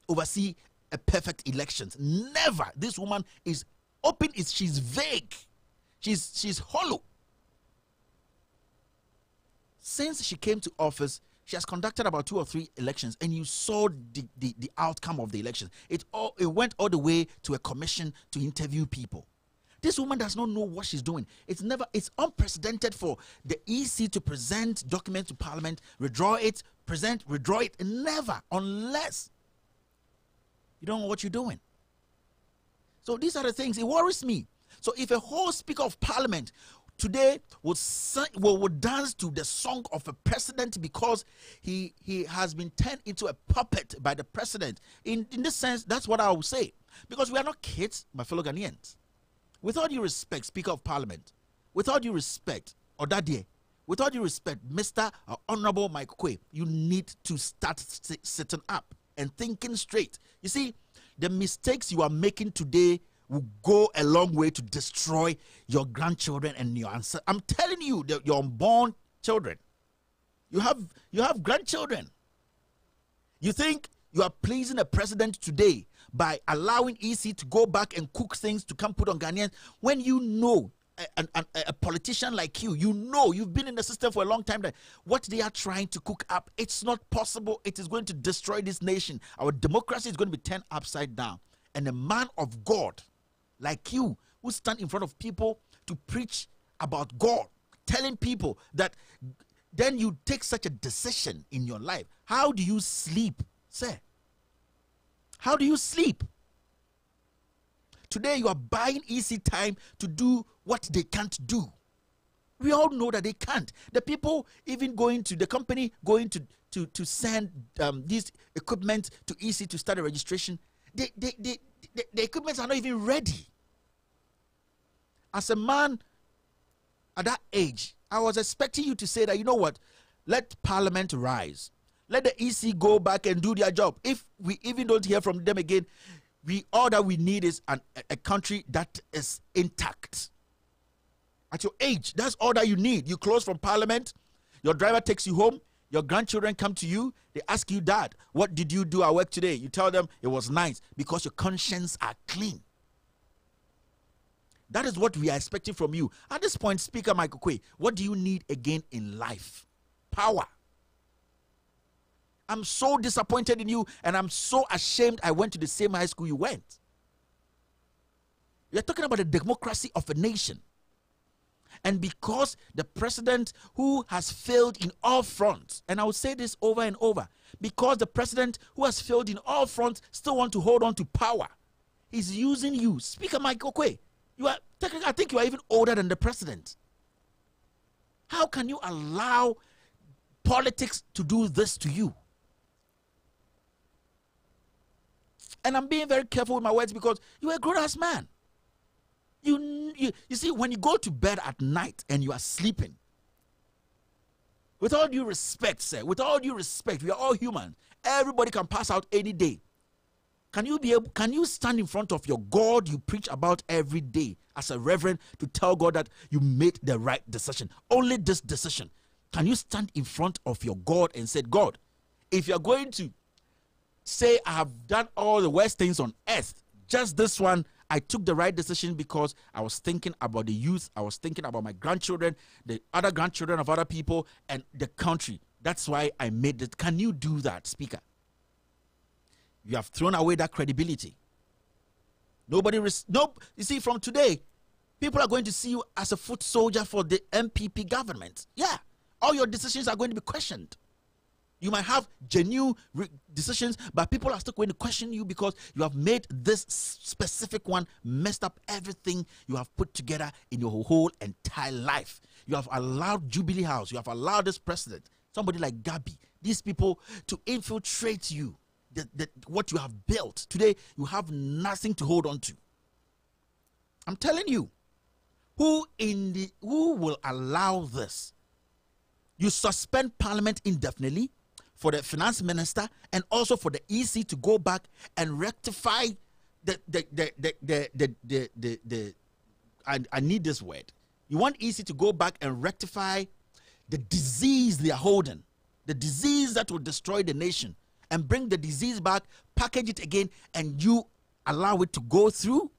oversee a perfect elections. Never. This woman is open, she's vague. She's hollow. Since she came to office, she has conducted about 2 or 3 elections, and you saw the outcome of the elections. It went all the way to a commission to interview people. This woman does not know what she's doing. It's unprecedented for the EC to present documents to Parliament, withdraw it, present, withdraw it, never, unless you don't know what you're doing. So these are the things, it worries me. So if a whole speaker of parliament today would dance to the song of a president because he has been turned into a puppet by the president, in this sense, that's what I would say. Because we are not kids, my fellow Ghanaians. With all due respect, Speaker of Parliament, with all due respect, Odadie, with all due respect, Mr. Honorable Mike Kwe, you need to start sitting up and thinking straight. You see, the mistakes you are making today will go a long way to destroy your grandchildren and your ancestors. I'm telling you, your unborn children. You have grandchildren. You think you are pleasing a president today by allowing EC to go back and cook things to come put on Ghanaians when you know a politician like you know you've been in the system for a long time, that what they are trying to cook up, it's not possible. It is going to destroy this nation. Our democracy is going to be turned upside down. And a man of God like you, who stand in front of people to preach about God, telling people that, then you take such a decision in your life. How do you sleep, sir? How do you sleep? Today you are buying EC time to do what they can't do. We all know that they can't. The people even going to the company, going to send this equipment to EC to start a registration, the equipments are not even ready. As a man at that age, I was expecting you to say that, you know what, let Parliament rise. Let the EC go back and do their job. If we even don't hear from them again, all that we need is a country that is intact. At your age, that's all that you need. You close from Parliament, your driver takes you home, your grandchildren come to you, they ask you, Dad, what did you do at work today? You tell them it was nice, because your conscience are clean. That is what we are expecting from you. At this point, Speaker Michael Kwe, what do you need again in life? Power. I'm so disappointed in you, and I'm so ashamed I went to the same high school you went. You're talking about the democracy of a nation. And because the president, who has failed in all fronts, and I will say this over and over, because the president who has failed in all fronts still want to hold on to power, he's using you. Speaker Michael Kwe, you are technically, I think you are even older than the president. How can you allow politics to do this to you? And I'm being very careful with my words because you are a grown-ass man. You see, when you go to bed at night and you are sleeping, with all due respect, sir, with all due respect, we are all human. Everybody can pass out any day. Can you stand in front of your God you preach about every day as a reverend to tell God that you made the right decision? Only this decision. Can you stand in front of your God and say, God, if you're going to say I have done all the worst things on earth, just this one, I took the right decision because I was thinking about the youth, I was thinking about my grandchildren, the other grandchildren of other people, and the country. That's why I made it. Can you do that, Speaker? You have thrown away that credibility. You see, from today, people are going to see you as a foot soldier for the MPP government. Yeah, all your decisions are going to be questioned. You might have genuine decisions, but people are still going to question you because you have made this specific one, messed up everything you have put together in your whole entire life. You have allowed Jubilee House, you have allowed this president, somebody like Gabi, these people to infiltrate you, what you have built. Today, you have nothing to hold on to. I'm telling you, who will allow this? You suspend Parliament indefinitely for the finance minister and also for the EC to go back and rectify I need this word. You want EC to go back and rectify the disease they are holding, the disease that will destroy the nation, and bring the disease back, package it again, and you allow it to go through.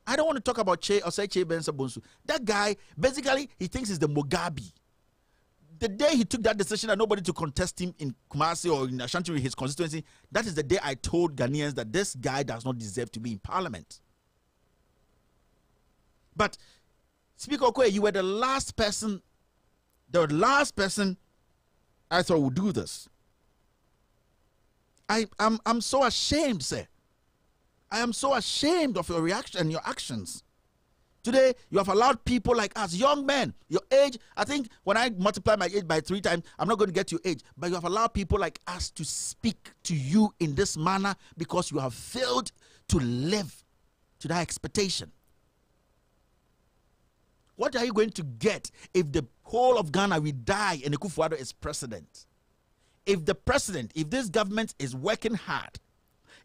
I don't want to talk about Che Bensa Bonsu. That guy, basically, he thinks he's the Mugabe. The day he took that decision and nobody to contest him in Kumasi or in Ashanti, his constituency, that is the day I told Ghanaians that this guy does not deserve to be in Parliament. But Speaker Okoye, you were the last person I thought would do this. I'm so ashamed, sir. I am so ashamed of your reaction and your actions. Today, you have allowed people like us, young men, your age, I think when I multiply my age by 3 times, I'm not going to get your age, but you have allowed people like us to speak to you in this manner because you have failed to live to that expectation. What are you going to get if the whole of Ghana will die and Akufo-Addo is president? If the president, if this government is working hard,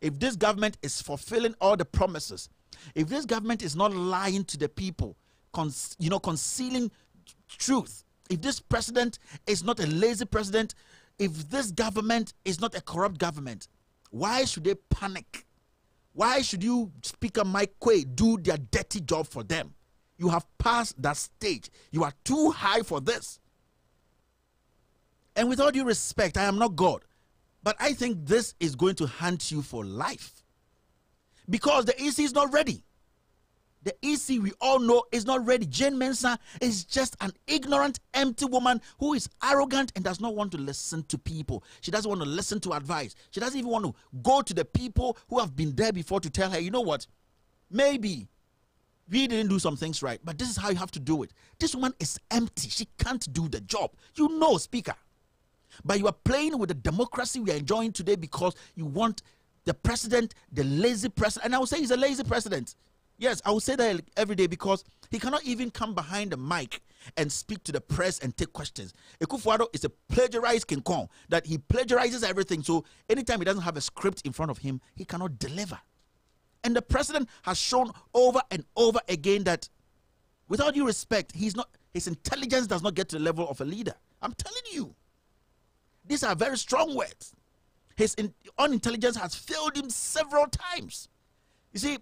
if this government is fulfilling all the promises, if this government is not lying to the people, concealing truth, if this president is not a lazy president, if this government is not a corrupt government, why should they panic? Why should you, Speaker Mike Quay, do their dirty job for them? You have passed that stage. You are too high for this. And with all due respect, I am not God, but I think this is going to haunt you for life. Because the EC is not ready. The EC, we all know, is not ready. Jane Mensah is just an ignorant, empty woman who is arrogant and does not want to listen to people. She doesn't want to listen to advice. She doesn't even want to go to the people who have been there before to tell her, you know what, maybe we didn't do some things right, but this is how you have to do it. This woman is empty. She can't do the job. You know, Speaker. But you are playing with the democracy we are enjoying today because you want the president, the lazy president. And I will say he's a lazy president. Yes, I will say that every day because he cannot even come behind the mic and speak to the press and take questions. Akufo-Addo is a plagiarized King Kong, that he plagiarizes everything. So anytime he doesn't have a script in front of him, he cannot deliver. And the president has shown over and over again that, without due respect, his intelligence does not get to the level of a leader. I'm telling you. These are very strong words. His unintelligence has failed him several times. You see,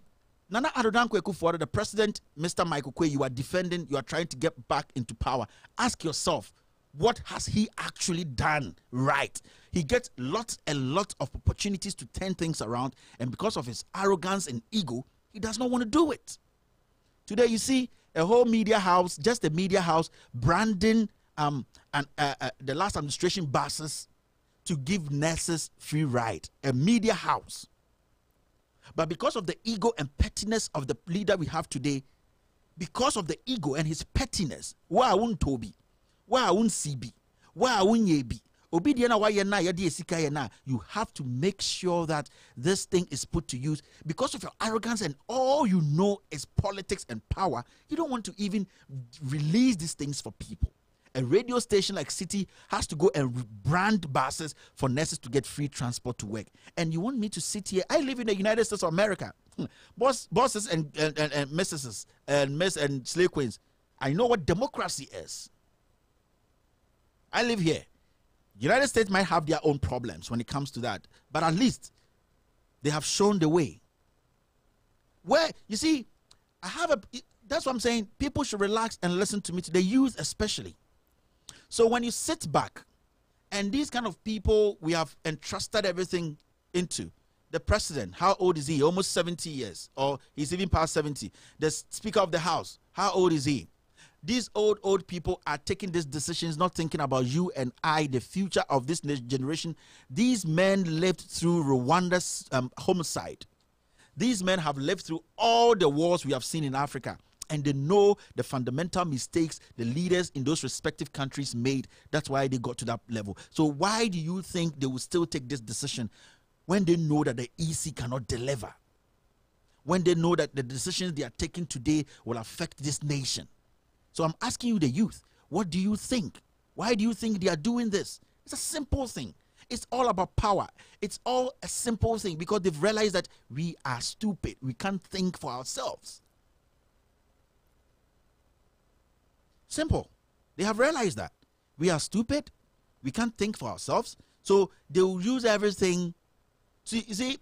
Nana Addo Dankwa Akufo-Addo, the president, Mr. Michael Quay, you are defending, you are trying to get back into power. Ask yourself, what has he actually done right? He gets lots and lots of opportunities to turn things around, and because of his arrogance and ego, he does not want to do it. Today, you see a whole media house, just a media house, branding the last administration buses to give nurses free ride. A media house. But because of the ego and pettiness of the leader we have today, because of the ego and his pettiness, why won't Toby? Why won't CB? Why won't Yebi? You have to make sure that this thing is put to use. Because of your arrogance and all you know is politics and power, you don't want to even release these things for people. A radio station like City has to go and brand buses for nurses to get free transport to work. And you want me to sit here? I live in the United States of America. Bosses and mistresses and miss and slave queens, I know what democracy is. I live here. United States might have their own problems when it comes to that, but at least they have shown the way. Where, you see, that's what I'm saying. People should relax and listen to me, to the youth especially. So when you sit back, and these kind of people we have entrusted everything into, the president, how old is he? Almost 70 years, or he's even past 70. The Speaker of the House, how old is he? These old people are taking these decisions, not thinking about you and I, the future of this generation. These men lived through Rwanda's homicide. These men have lived through all the wars we have seen in Africa. And they know the fundamental mistakes the leaders in those respective countries made. That's why they got to that level. So why do you think they will still take this decision when they know that the EC cannot deliver? When they know that the decisions they are taking today will affect this nation? So I'm asking you, the youth, what do you think? Why do you think they are doing this? It's a simple thing. It's all about power. It's all a simple thing because they've realized that we are stupid. We can't think for ourselves. Simple. They have realized that we are stupid. We can't think for ourselves. So they will use everything. See, you see,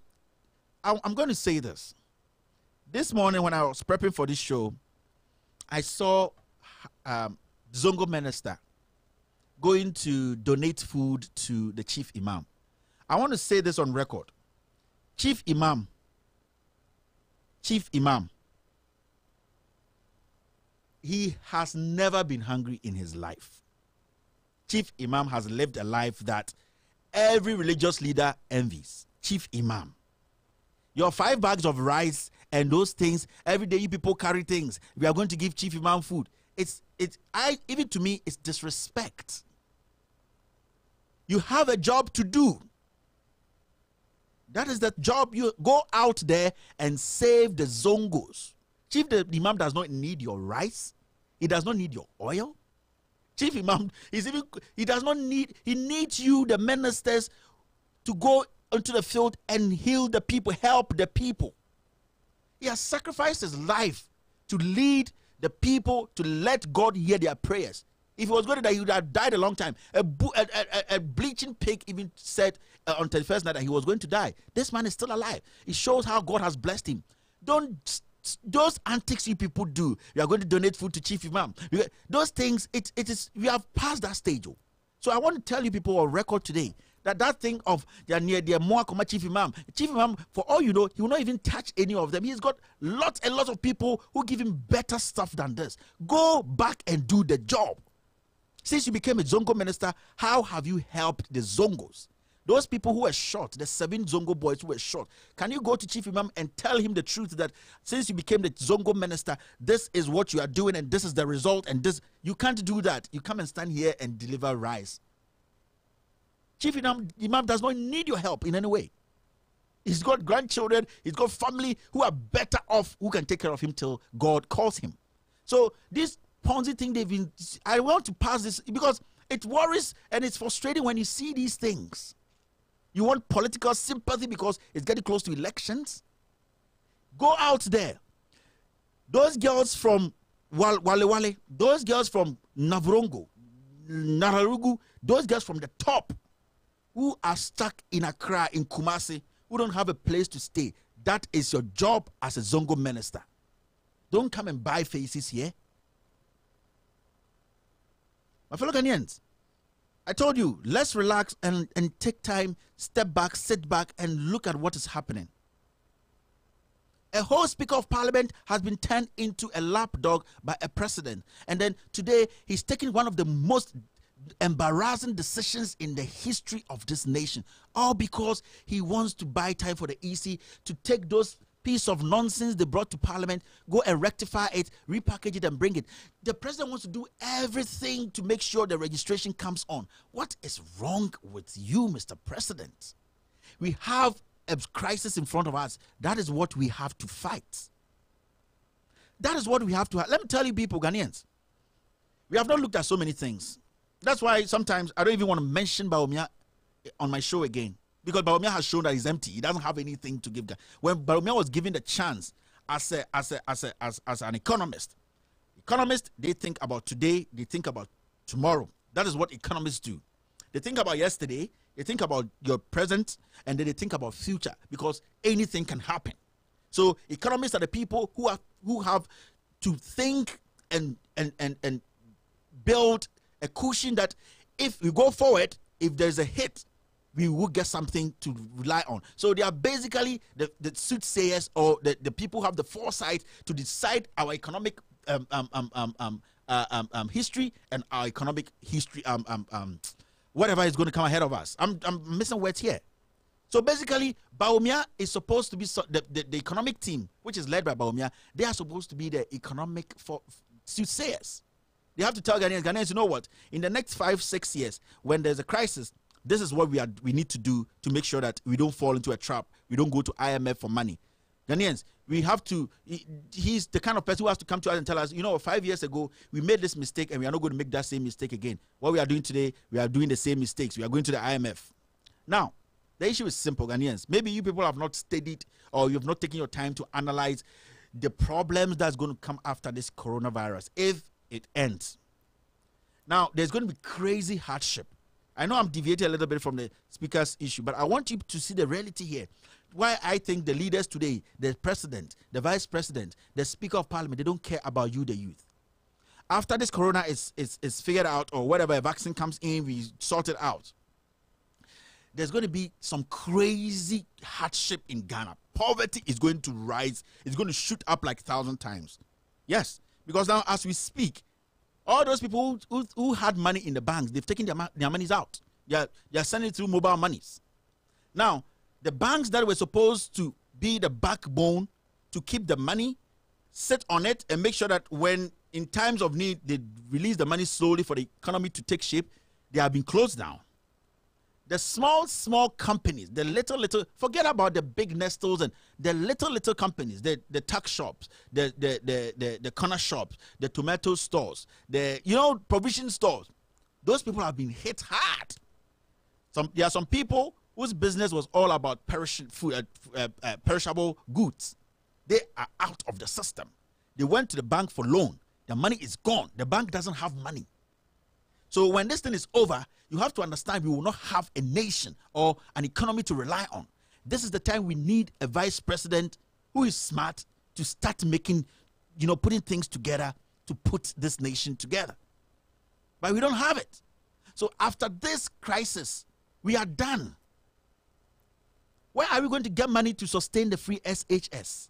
I'm going to say this. This morning when I was prepping for this show, I saw Zongo Minister going to donate food to the Chief Imam. I want to say this on record. Chief Imam, he has never been hungry in his life. Chief Imam has lived a life that every religious leader envies. Chief Imam. Your 5 bags of rice and those things, every day you people carry things. We are going to give Chief Imam food. Even to me, it's disrespect. You have a job to do. That is the job. You go out there and save the Zongos. Chief the Imam does not need your rice. He does not need your oil. Chief Imam, he does not need, he needs you, the ministers, to go into the field and heal the people, help the people. He has sacrificed his life to lead the people, to let God hear their prayers. If he was going to die, he would have died a long time. A bleaching pig even said on 31st night that he was going to die. This man is still alive. It shows how God has blessed him. Those antics you people do, you are going to donate food to Chief Imam. Those things, we have passed that stage. So I want to tell you people on record today that thing of they are near their Moakoma Chief Imam, for all you know, he will not even touch any of them. He's got lots and lots of people who give him better stuff than this. Go back and do the job. Since you became a Zongo minister, how have you helped the Zongos? Those people who were shot, the 7 Zongo boys who were shot, can you go to Chief Imam and tell him the truth that since you became the Zongo minister, this is what you are doing and this is the result and this, you can't do that. You come and stand here and deliver rice. Chief Imam does not need your help in any way. He's got grandchildren, he's got family who are better off, who can take care of him till God calls him. So this Ponzi thing, I want to pass this because it worries and it's frustrating when you see these things. You want political sympathy because it's getting close to elections? Go out there. Those girls from Wale Wale, those girls from Navrongo, Nararugu, those girls from the top who are stuck in Accra, in Kumasi, who don't have a place to stay. That is your job as a Zongo minister. Don't come and buy faces here. My fellow Ghanaians, I told you, let's relax and take time, step back, sit back, and look at what is happening. A whole Speaker of Parliament has been turned into a lapdog by a president. And then today, he's taking one of the most embarrassing decisions in the history of this nation. All because he wants to buy time for the EC to take those piece of nonsense they brought to Parliament, go and rectify it, repackage it and bring it. The president wants to do everything to make sure the registration comes on. What is wrong with you, Mr. President? We have a crisis in front of us. That is what we have to fight. That is what we have to have. Let me tell you people, Ghanaians, we have not looked at so many things. That's why sometimes I don't even want to mention Bawumia on my show again. Because Bawumia has shown that he's empty. He doesn't have anything to give. When Bawumia was given the chance as an economist, economists, they think about today, they think about tomorrow. That is what economists do. They think about yesterday, they think about your present, and then they think about future because anything can happen. So economists are the people who have to think and build a cushion that if we go forward, if there's a hit, we will get something to rely on. So they are basically the soothsayers or the people who have the foresight to decide our economic history and our economic history, whatever is going to come ahead of us. I'm missing words here. So basically, Bawumia is supposed to be the economic team, which is led by Bawumia. They are supposed to be the economic soothsayers. They have to tell Ghanaians, you know what? In the next 5-6 years, when there's a crisis, this is what we need to do to make sure that we don't fall into a trap. We don't go to IMF for money. Ghanaians, we have to, he's the kind of person who has to come to us and tell us, you know, 5 years ago, we made this mistake and we are not going to make that same mistake again. What we are doing today, we are doing the same mistakes. We are going to the IMF. Now, the issue is simple, Ghanaians. Maybe you people have not studied or you have not taken your time to analyze the problems that's going to come after this coronavirus if it ends. Now, there's going to be crazy hardship. I know I'm deviating a little bit from the speaker's issue, but I want you to see the reality here. Why I think the leaders today, the president, the vice president, the speaker of parliament, they don't care about you, the youth. After this corona is figured out or whatever, a vaccine comes in, we sort it out. There's going to be some crazy hardship in Ghana. Poverty is going to rise. It's going to shoot up like 1,000 times. Yes, because now as we speak, all those people who had money in the banks, they've taken their monies out. They are sending it through mobile monies. Now, the banks that were supposed to be the backbone to keep the money, sit on it, and make sure that when in times of need they release the money slowly for the economy to take shape, they have been closed down. The small companies, the little, forget about the big nestles and the little companies, the tuck shops, the corner shops, the tomato stores, the provision stores. Those people have been hit hard. There are some people whose business was all about perishable goods. They are out of the system. They went to the bank for loan. The money is gone. The bank doesn't have money. So when this thing is over, you have to understand we will not have a nation or an economy to rely on. This is the time we need a vice president who is smart to start making, putting things together to put this nation together. But we don't have it. So after this crisis, we are done. Where are we going to get money to sustain the free SHS?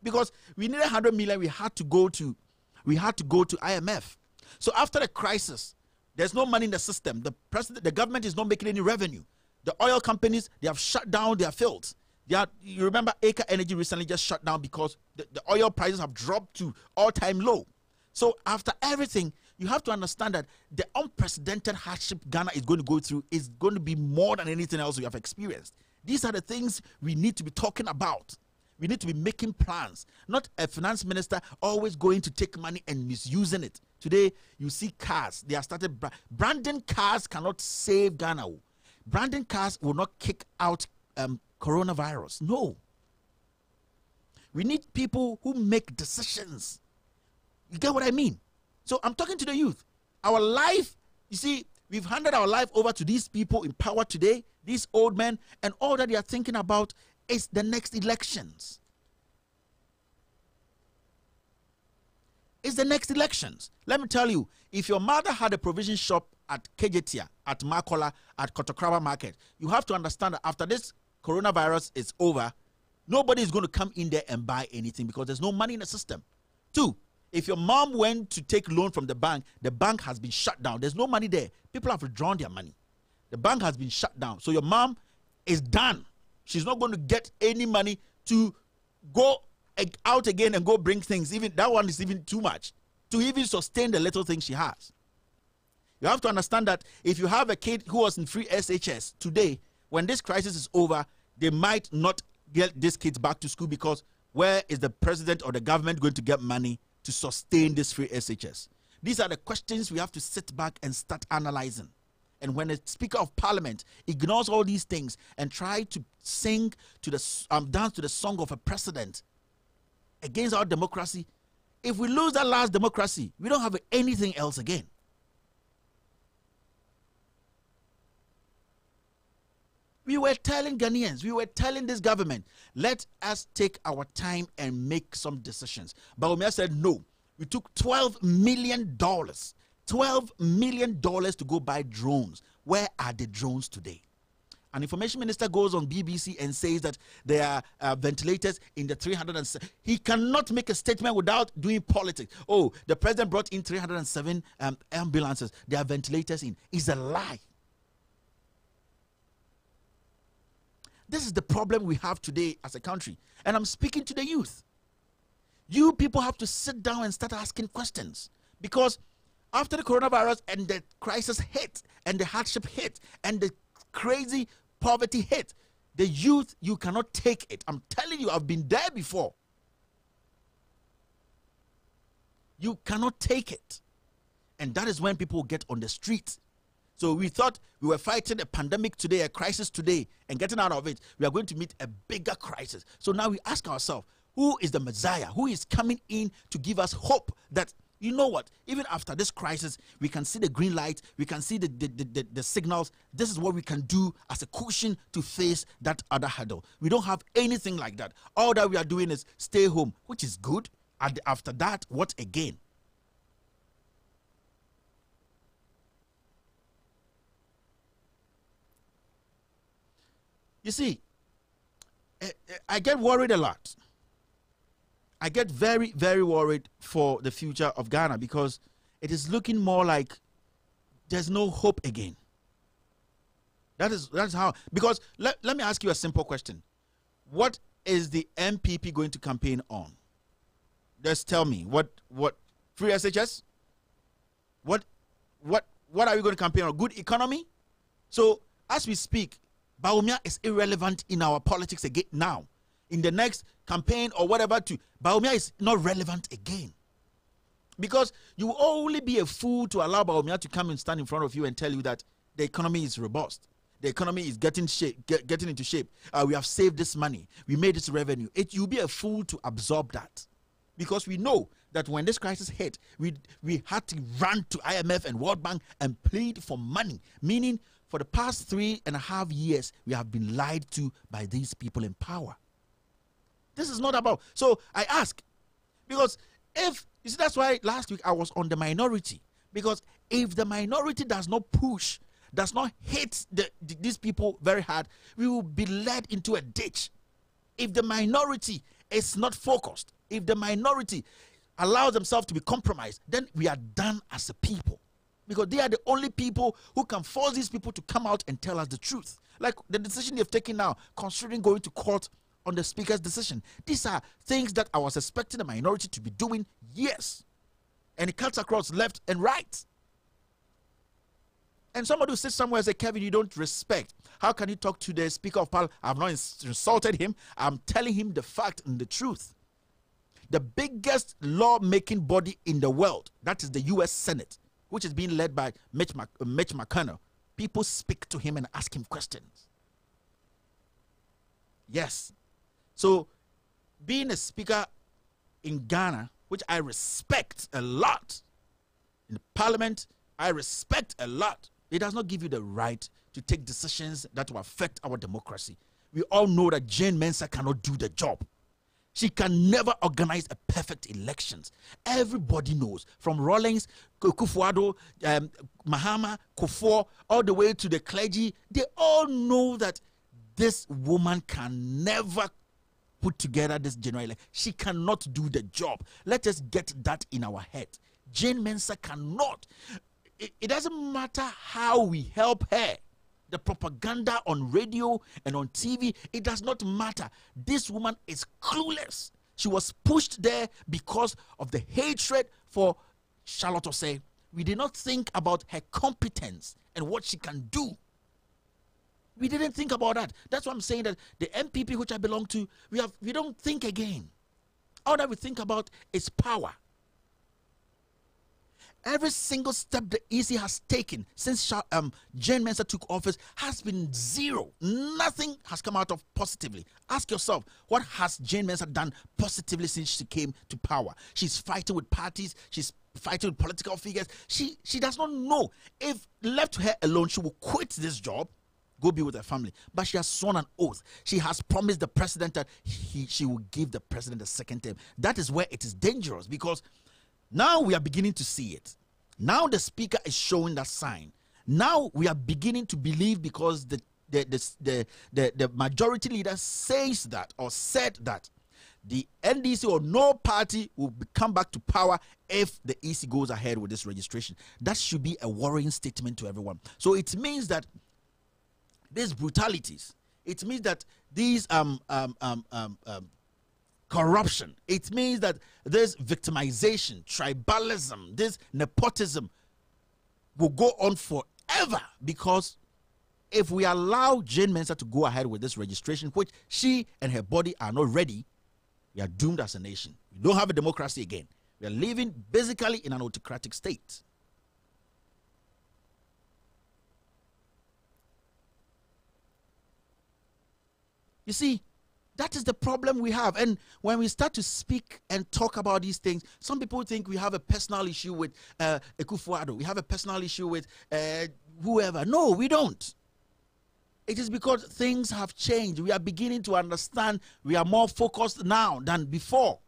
Because we needed 100 million, we had to go to IMF. So after the crisis, there's no money in the system. The government is not making any revenue. The oil companies, they have shut down their fields. You remember Acre Energy recently just shut down because the oil prices have dropped to all-time low. So after everything, you have to understand that the unprecedented hardship Ghana is going to go through is going to be more than anything else we have experienced. These are the things we need to be talking about. We need to be making plans, not a finance minister always going to take money and misusing it. Today, you see cars. They have started branding cars cannot save Ghana. Branding cars will not kick out coronavirus. No. We need people who make decisions. You get what I mean? So I'm talking to the youth. Our life, you see, we've handed our life over to these people in power today, these old men, and all that they are thinking about is the next elections. It's the next elections. Let me tell you, if your mother had a provision shop at Kejetia, at Makola, at Kotokraba Market, you have to understand that after this coronavirus is over, nobody is going to come in there and buy anything because there's no money in the system. 2, if your mom went to take loan from the bank has been shut down. There's no money there. People have withdrawn their money. The bank has been shut down. So your mom is done. She's not going to get any money to go out again and go bring things. Even that one is even too much to even sustain the little things she has. You have to understand that if you have a kid who was in free SHS today, when this crisis is over, they might not get these kids back to school because where is the president or the government going to get money to sustain this free SHS? These are the questions we have to sit back and start analyzing. And when a Speaker of Parliament ignores all these things and try to sing to the dance to the song of a president against our democracy, if we lose that last democracy, we don't have anything else again. We were telling Ghanaians, we were telling this government, let us take our time and make some decisions. But Umia said no. We took $12 million. $12 million to go buy drones. Where are the drones today? An information minister goes on BBC and says that there are ventilators in the 307. He cannot make a statement without doing politics. Oh, the president brought in 307 ambulances. There are ventilators in. It's a lie. This is the problem we have today as a country. And I'm speaking to the youth. You people have to sit down and start asking questions. Because after the coronavirus and the crisis hit, and the hardship hit, and the crazy poverty hit, the youth, you cannot take it. I'm telling you, I've been there before. You cannot take it. And that is when people get on the streets. So we thought we were fighting a pandemic today, a crisis today, and getting out of it, we are going to meet a bigger crisis. So now we ask ourselves, who is the Messiah? Who is coming in to give us hope that, you know what, even after this crisis, we can see the green light, we can see the signals. This is what we can do as a cushion to face that other hurdle. We don't have anything like that. All that we are doing is stay home, which is good. And after that, what again? You see, I get worried a lot. I get very, very worried for the future of Ghana because it is looking more like there's no hope again. That's how, because let me ask you a simple question. What is the MPP going to campaign on? Just tell me. What free SHS? What are we going to campaign on? Good economy? So as we speak, Bawumia is irrelevant in our politics again now. In the next campaign or whatever, Bawumia is not relevant again. Because you will only be a fool to allow Bawumia to come and stand in front of you and tell you that the economy is robust. The economy is getting into shape. We have saved this money. We made this revenue. You'll be a fool to absorb that. Because we know that when this crisis hit, we had to run to IMF and World Bank and plead for money. Meaning, for the past 3.5 years, we have been lied to by these people in power. This is not about. So I ask, because if, you see, that's why last week I was on the minority. Because if the minority does not push, does not hit these people very hard, we will be led into a ditch. If the minority is not focused, if the minority allows themselves to be compromised, then we are done as a people. Because they are the only people who can force these people to come out and tell us the truth. Like the decision they've taken now, considering going to court on the speaker's decision. These are things that I was expecting the minority to be doing years. And it cuts across left and right. And somebody who sits somewhere and says, Kevin, you don't respect. How can you talk to the Speaker of Parliament? I've not insulted him. I'm telling him the fact and the truth. The biggest law-making body in the world, that is the U.S. Senate, which is being led by Mitch McConnell. People speak to him and ask him questions. Yes. So, being a speaker in Ghana, which I respect a lot, in the parliament, I respect a lot, it does not give you the right to take decisions that will affect our democracy. We all know that Jane Mensah cannot do the job. She can never organize a perfect elections. Everybody knows, from Rawlings, Kufuor, Mahama, Kufuor, all the way to the clergy, they all know that this woman can never put together this general election. She cannot do the job. Let us get that in our head. Jane Mensah cannot. It doesn't matter how we help her. The propaganda on radio and on TV, it does not matter. This woman is clueless. She was pushed there because of the hatred for Charlotte Osei. We did not think about her competence and what she can do. We didn't think about that. That's why I'm saying that the MPP which I belong to, we don't think again. All that we think about is power. Every single step the EC has taken since Jane Mensah took office has been zero. Nothing has come out of positively. Ask yourself, what has Jane Mensah done positively since she came to power? She's fighting with parties. She's fighting with political figures. She does not know. If left to her alone, she will quit this job, go be with her family. But she has sworn an oath. She has promised the president that she will give the president a second term. That is where it is dangerous, because now we are beginning to see it. Now the speaker is showing that sign. Now we are beginning to believe, because the majority leader says that, or said that, the NDC or no party will come back to power if the EC goes ahead with this registration. That should be a worrying statement to everyone. So it means that these brutalities, it means that these corruption, it means that this victimization, tribalism, this nepotism will go on forever, because if we allow Jane Mensah to go ahead with this registration, which she and her body are not ready, we are doomed as a nation. We don't have a democracy again. We are living basically in an autocratic state. You see, that is the problem we have. And when we start to speak and talk about these things, some people think we have a personal issue with Kufuor. We have a personal issue with whoever. No, we don't. It is because things have changed. We are beginning to understand. We are more focused now than before.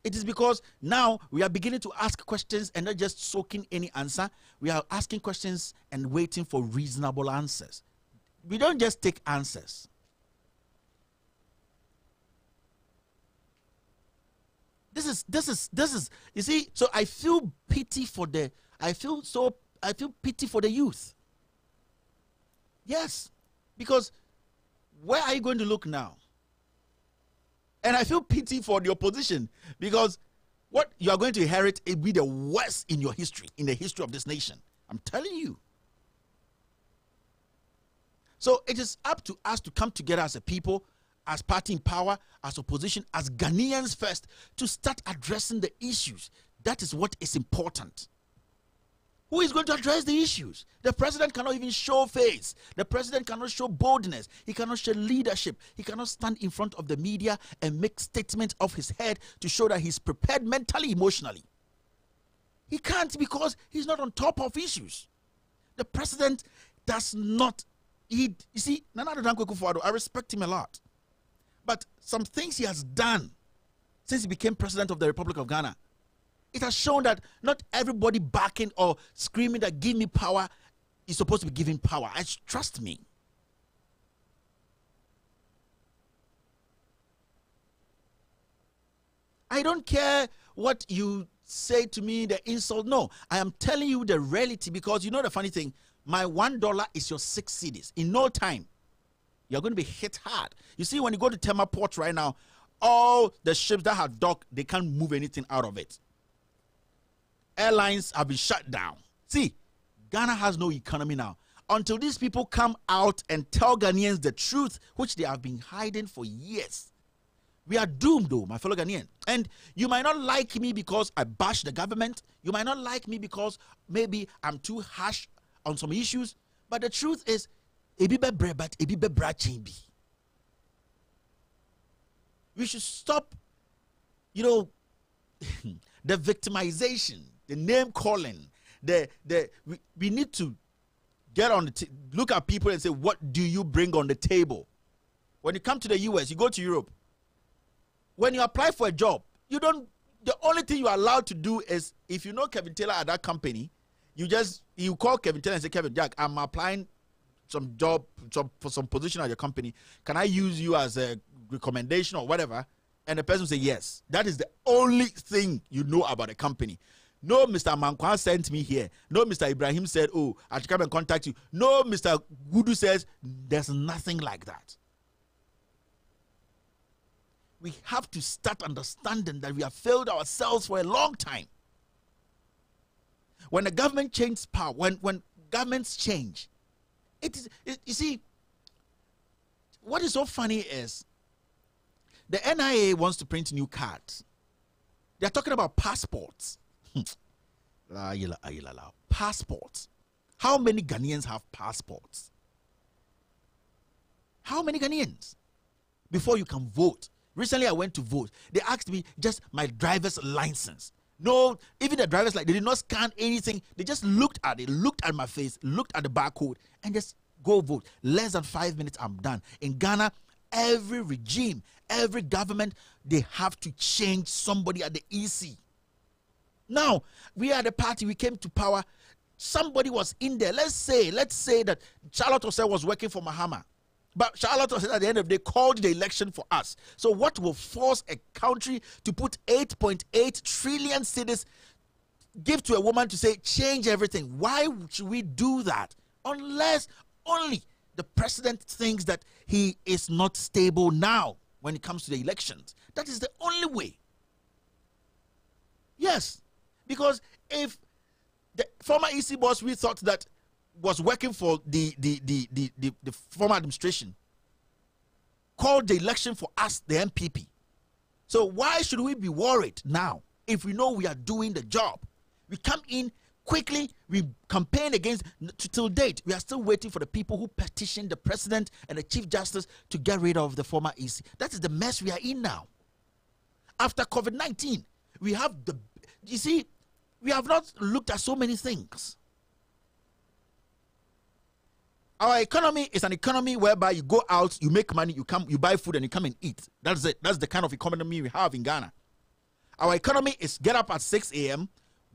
It is because now we are beginning to ask questions and not just soaking any answer. We are asking questions and waiting for reasonable answers. We don't just take answers. This is you see, so I feel pity for the youth. Yes, because where are you going to look now? And I feel pity for the opposition, because what you are going to inherit will be the worst in your history, in the history of this nation. I'm telling you. So it is up to us to come together as a people, as party in power, as opposition, as Ghanaians first, to start addressing the issues. That is what is important. Who is going to address the issues? The president cannot even show face. The president cannot show boldness. He cannot show leadership. He cannot stand in front of the media and make statements of his head to show that he's prepared mentally, emotionally. He can't, because he's not on top of issues. The president does not. You see, Nana Addo Dankwa Akufo-Addo, I respect him a lot. But some things he has done since he became president of the Republic of Ghana, it has shown that not everybody backing or screaming that give me power is supposed to be given power. Trust me. I don't care what you say to me, the insult. No, I am telling you the reality, because you know the funny thing, my $1 is your 6 cedis. In no time, you're going to be hit hard. You see, when you go to Tema Port right now, all the ships that have docked, they can't move anything out of it. Airlines have been shut down. See, Ghana has no economy now. Until these people come out and tell Ghanaians the truth, which they have been hiding for years. We are doomed, though, my fellow Ghanaians. And you might not like me because I bash the government. You might not like me because maybe I'm too harsh on some issues. But the truth is, we should stop, the victimization, the name calling. We need to get on look at people and say, what do you bring on the table? When you come to the US, you go to Europe. When you apply for a job, the only thing you are allowed to do is, if you know Kevin Taylor at that company, you call Kevin Taylor and say, Kevin, Jack, I'm applying some job for some position at your company. Can I use you as a recommendation or whatever? And the person will say yes. That is the only thing you know about the company. No, Mr. Mankwa sent me here. No, Mr. Ibrahim said, oh, I should come and contact you. No, Mr. Gudu says, there's nothing like that. We have to start understanding that we have failed ourselves for a long time. When the government changes power, when governments change, you see, what is so funny is the NIA wants to print new cards. They are talking about passports. Passports. How many Ghanaians have passports? How many Ghanaians? Before you can vote. Recently I went to vote. They asked me just my driver's license. No, even the driver's license, they did not scan anything. They just looked at it, looked at my face, looked at the barcode, and just go vote. Less than 5 minutes, I'm done. In Ghana, every regime, every government, they have to change somebody at the EC. Now, we are the party, we came to power. Somebody was in there. Let's say that Charlotte Osei was working for Mahama. But Charlotte Osei at the end of the day called the election for us. So what will force a country to put 8.8 trillion cedis, give to a woman to say, change everything? Why should we do that? Unless only the president thinks that he is not stable now when it comes to the elections. That is the only way. Yes. Because if the former EC boss we thought that was working for the former administration called the election for us, the MPP. So why should we be worried now if we know we are doing the job? We come in quickly, we campaign against, till date, we are still waiting for the people who petitioned the president and the chief justice to get rid of the former EC. That is the mess we are in now. After COVID-19, we have you see, we have not looked at so many things. Our economy is an economy whereby you go out, you make money, you buy food and you come and eat. That's it. That's the kind of economy we have in Ghana. Our economy is get up at 6 a.m.,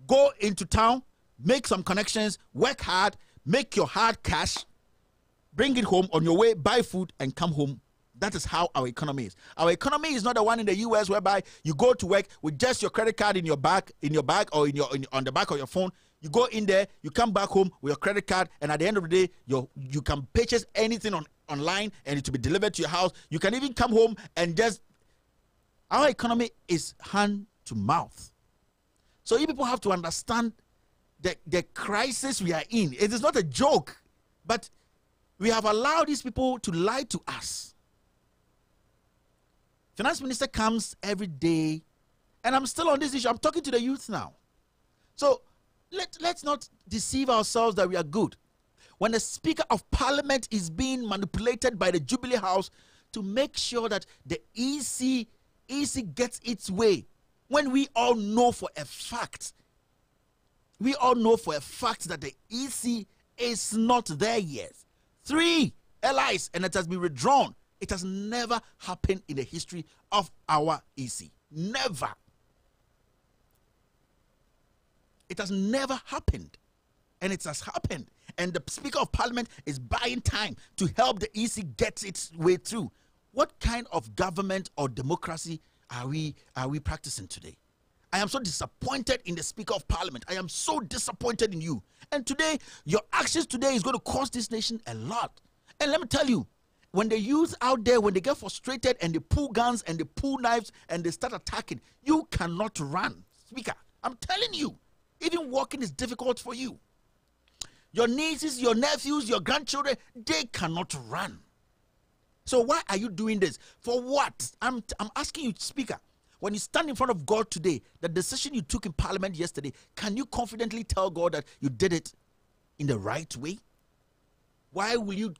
go into town, make some connections, work hard, make your hard cash, bring it home on your way, buy food and come home. That is how our economy is. Our economy is not the one in the US whereby you go to work with just your credit card in your bag or on the back of your phone. You go in there, you come back home with your credit card, and at the end of the day, you can purchase anything online and it will be delivered to your house. You can even come home and just Our economy is hand to mouth. So you people have to understand the crisis we are in. It is not a joke, but we have allowed these people to lie to us. Finance Minister comes every day, and I'm still on this issue. I'm talking to the youth now. So let's not deceive ourselves that we are good. When the Speaker of Parliament is being manipulated by the Jubilee House to make sure that the EC gets its way, when we all know for a fact, that the EC is not there yet. 3 LIs, and it has been withdrawn. It has never happened in the history of our EC. Never. It has never happened. And it has happened. And the Speaker of Parliament is buying time to help the EC get its way through. What kind of government or democracy are we practicing today? I am so disappointed in the Speaker of Parliament. I am so disappointed in you. And today, your actions today is going to cost this nation a lot. And let me tell you, when the youth out there, when they get frustrated and they pull guns and they pull knives and they start attacking, you cannot run. Speaker, I'm telling you, even walking is difficult for you. Your nieces, your nephews, your grandchildren, they cannot run. So why are you doing this? For what? I'm asking you, Speaker. When you stand in front of God today, the decision you took in Parliament yesterday, can you confidently tell God that you did it in the right way? Why will you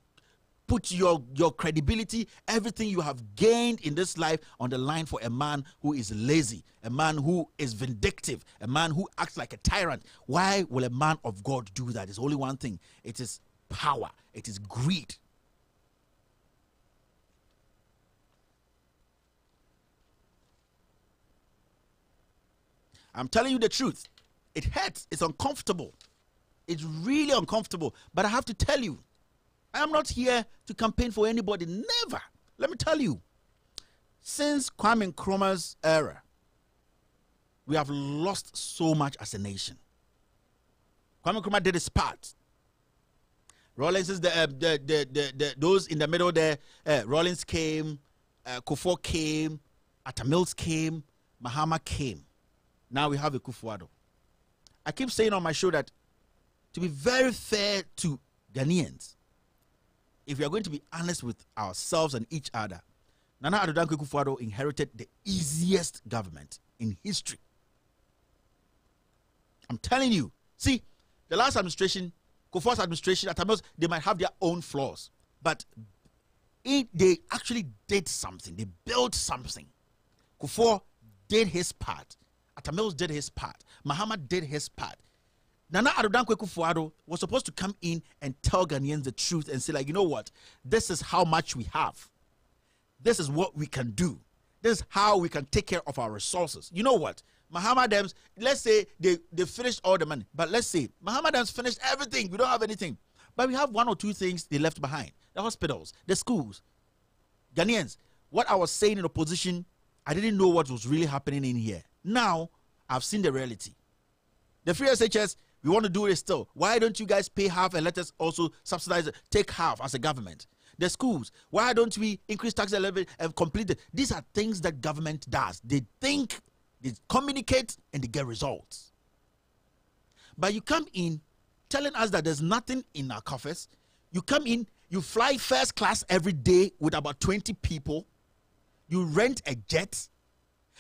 put your credibility, everything you have gained in this life on the line for a man who is lazy, a man who is vindictive, a man who acts like a tyrant? Why will a man of God do that? It's only one thing. It is power. It is greed. I'm telling you the truth. It hurts. It's uncomfortable. It's really uncomfortable. But I have to tell you, I am not here to campaign for anybody. Never. Let me tell you. Since Kwame Nkrumah's era, we have lost so much as a nation. Kwame Nkrumah did his part. Rawlings is those in the middle there. Rawlings came, Kufuor came, Atta Mills came, Mahama came. Now we have a Kufuor. I keep saying on my show that to be very fair to Ghanaians, if we are going to be honest with ourselves and each other, Nana Addo Dankwa Kufuor inherited the easiest government in history. I'm telling you. See, the last administration, Kufuor's administration, at times they might have their own flaws, but they actually did something. They built something. Kufuor did his part. Atta Mills did his part. Mahama did his part. Nana Addo Dankwa Kufuor was supposed to come in and tell Ghanaians the truth and say, like, you know what? This is how much we have. This is what we can do. This is how we can take care of our resources. You know what? Mahama Dems, let's say they finished all the money. But let's say Mahama Dems finished everything. We don't have anything. But we have 1 or 2 things they left behind. The hospitals, the schools. Ghanaians, what I was saying in opposition, I didn't know what was really happening in here. Now, I've seen the reality. The free SHS, we want to do it still. Why don't you guys pay half and let us also subsidize it, take half as a government? The schools, why don't we increase tax level and complete it? These are things that government does. They think, they communicate, and they get results. But you come in telling us that there's nothing in our coffers. You come in, you fly first class every day with about 20 people. You rent a jet.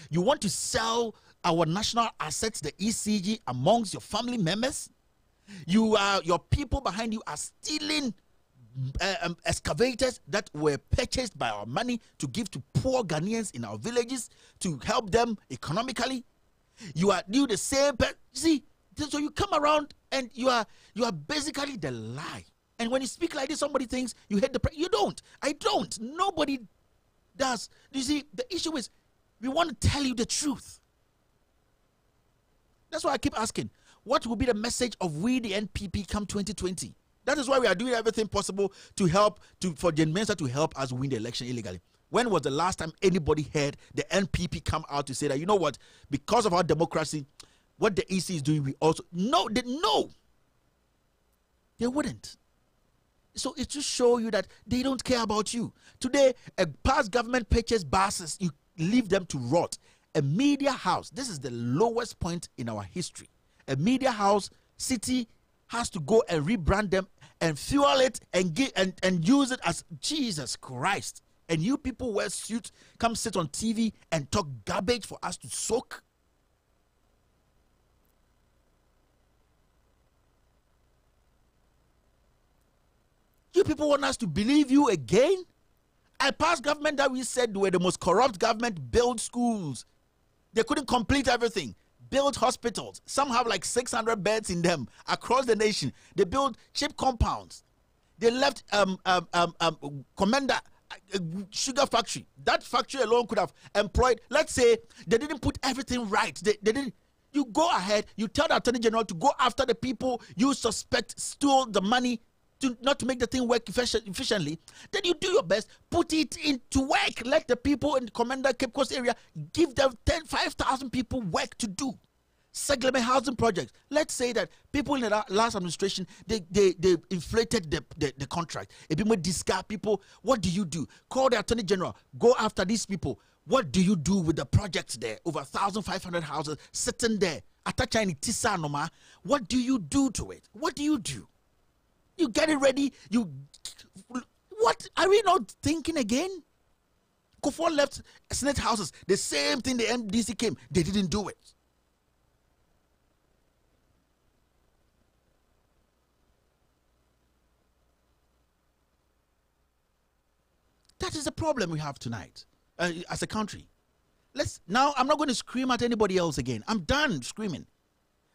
You want to sell our national assets, the ECG, amongst your family members. Your people behind you are stealing excavators that were purchased by our money to give to poor Ghanaians in our villages to help them economically. You do the same. See, so you come around and you are basically the lie. And when you speak like this, somebody thinks you hate the you don't. I don't. Nobody does. You see, the issue is we want to tell you the truth. That's why I keep asking, what will be the message of we the NPP come 2020? That is why we are doing everything possible to help, for the minister to help us win the election illegally. When was the last time anybody heard the NPP come out to say that, you know what, because of our democracy, what the EC is doing, we also... No, they wouldn't. So it just shows you that they don't care about you. Today, a past government purchased buses. leave them to rot. A media house, this is the lowest point in our history. A media house, city has to go and rebrand them and fuel it and use it as Jesus Christ. And you people wear suits, come sit on TV and talk garbage for us to soak. You people want us to believe you again? I passed government that we said were the most corrupt government, build schools. They couldn't complete everything. Build hospitals. Some have like 600 beds in them across the nation. They build cheap compounds. They left Commander sugar factory. That factory alone could have employed, let's say they didn't put everything right. They didn't. You go ahead, you tell the Attorney General to go after the people you suspect stole the money not to make the thing work efficiently. Then you do your best, put it into work. Let the people in the Commander Cape Coast area, give them 5,000 people work to do. Seglement housing projects. Let's say that people in the last administration, they inflated the contract. If people discard people, what do you do? Call the Attorney General, go after these people. What do you do with the projects there? Over 1,500 houses sitting there. What do you do to it? What do you do? You get it ready. What are we not thinking again? Kufuor left Senate houses. The same thing the MDC came. They didn't do it. That is the problem we have tonight as a country. Now, I'm not going to scream at anybody else again. I'm done screaming.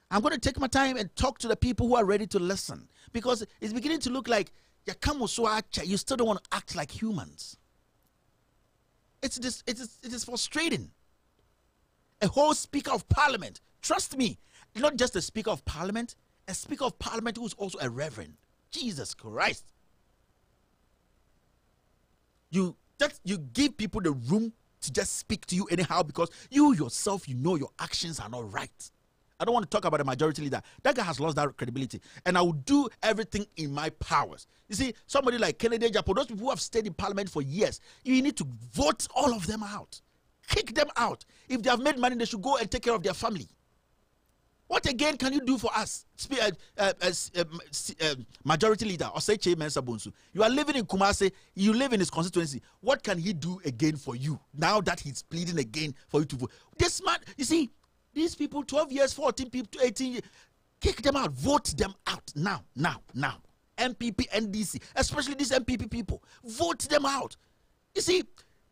I'm going to take my time and talk to the people who are ready to listen, because it's beginning to look like you still don't want to act like humans. It is frustrating. A whole Speaker of Parliament, trust me, not just a Speaker of Parliament, a Speaker of Parliament who is also a reverend. Jesus Christ. You give people the room to just speak to you anyhow because you yourself, you know your actions are not right. I don't want to talk about the majority leader. That guy has lost that credibility. And I will do everything in my powers. You see, somebody like Kennedy Japo, those people who have stayed in parliament for years, you need to vote all of them out. Kick them out. If they have made money, they should go and take care of their family. What again can you do for us? Majority leader, Oseche Mensah Bonsu. You are living in Kumasi, you live in his constituency. What can he do again for you now that he's pleading again for you to vote? This man, you see, these people, 12 years, 14 people, 18 years, kick them out, vote them out now. MPP, NDC, especially these MPP people, vote them out. You see,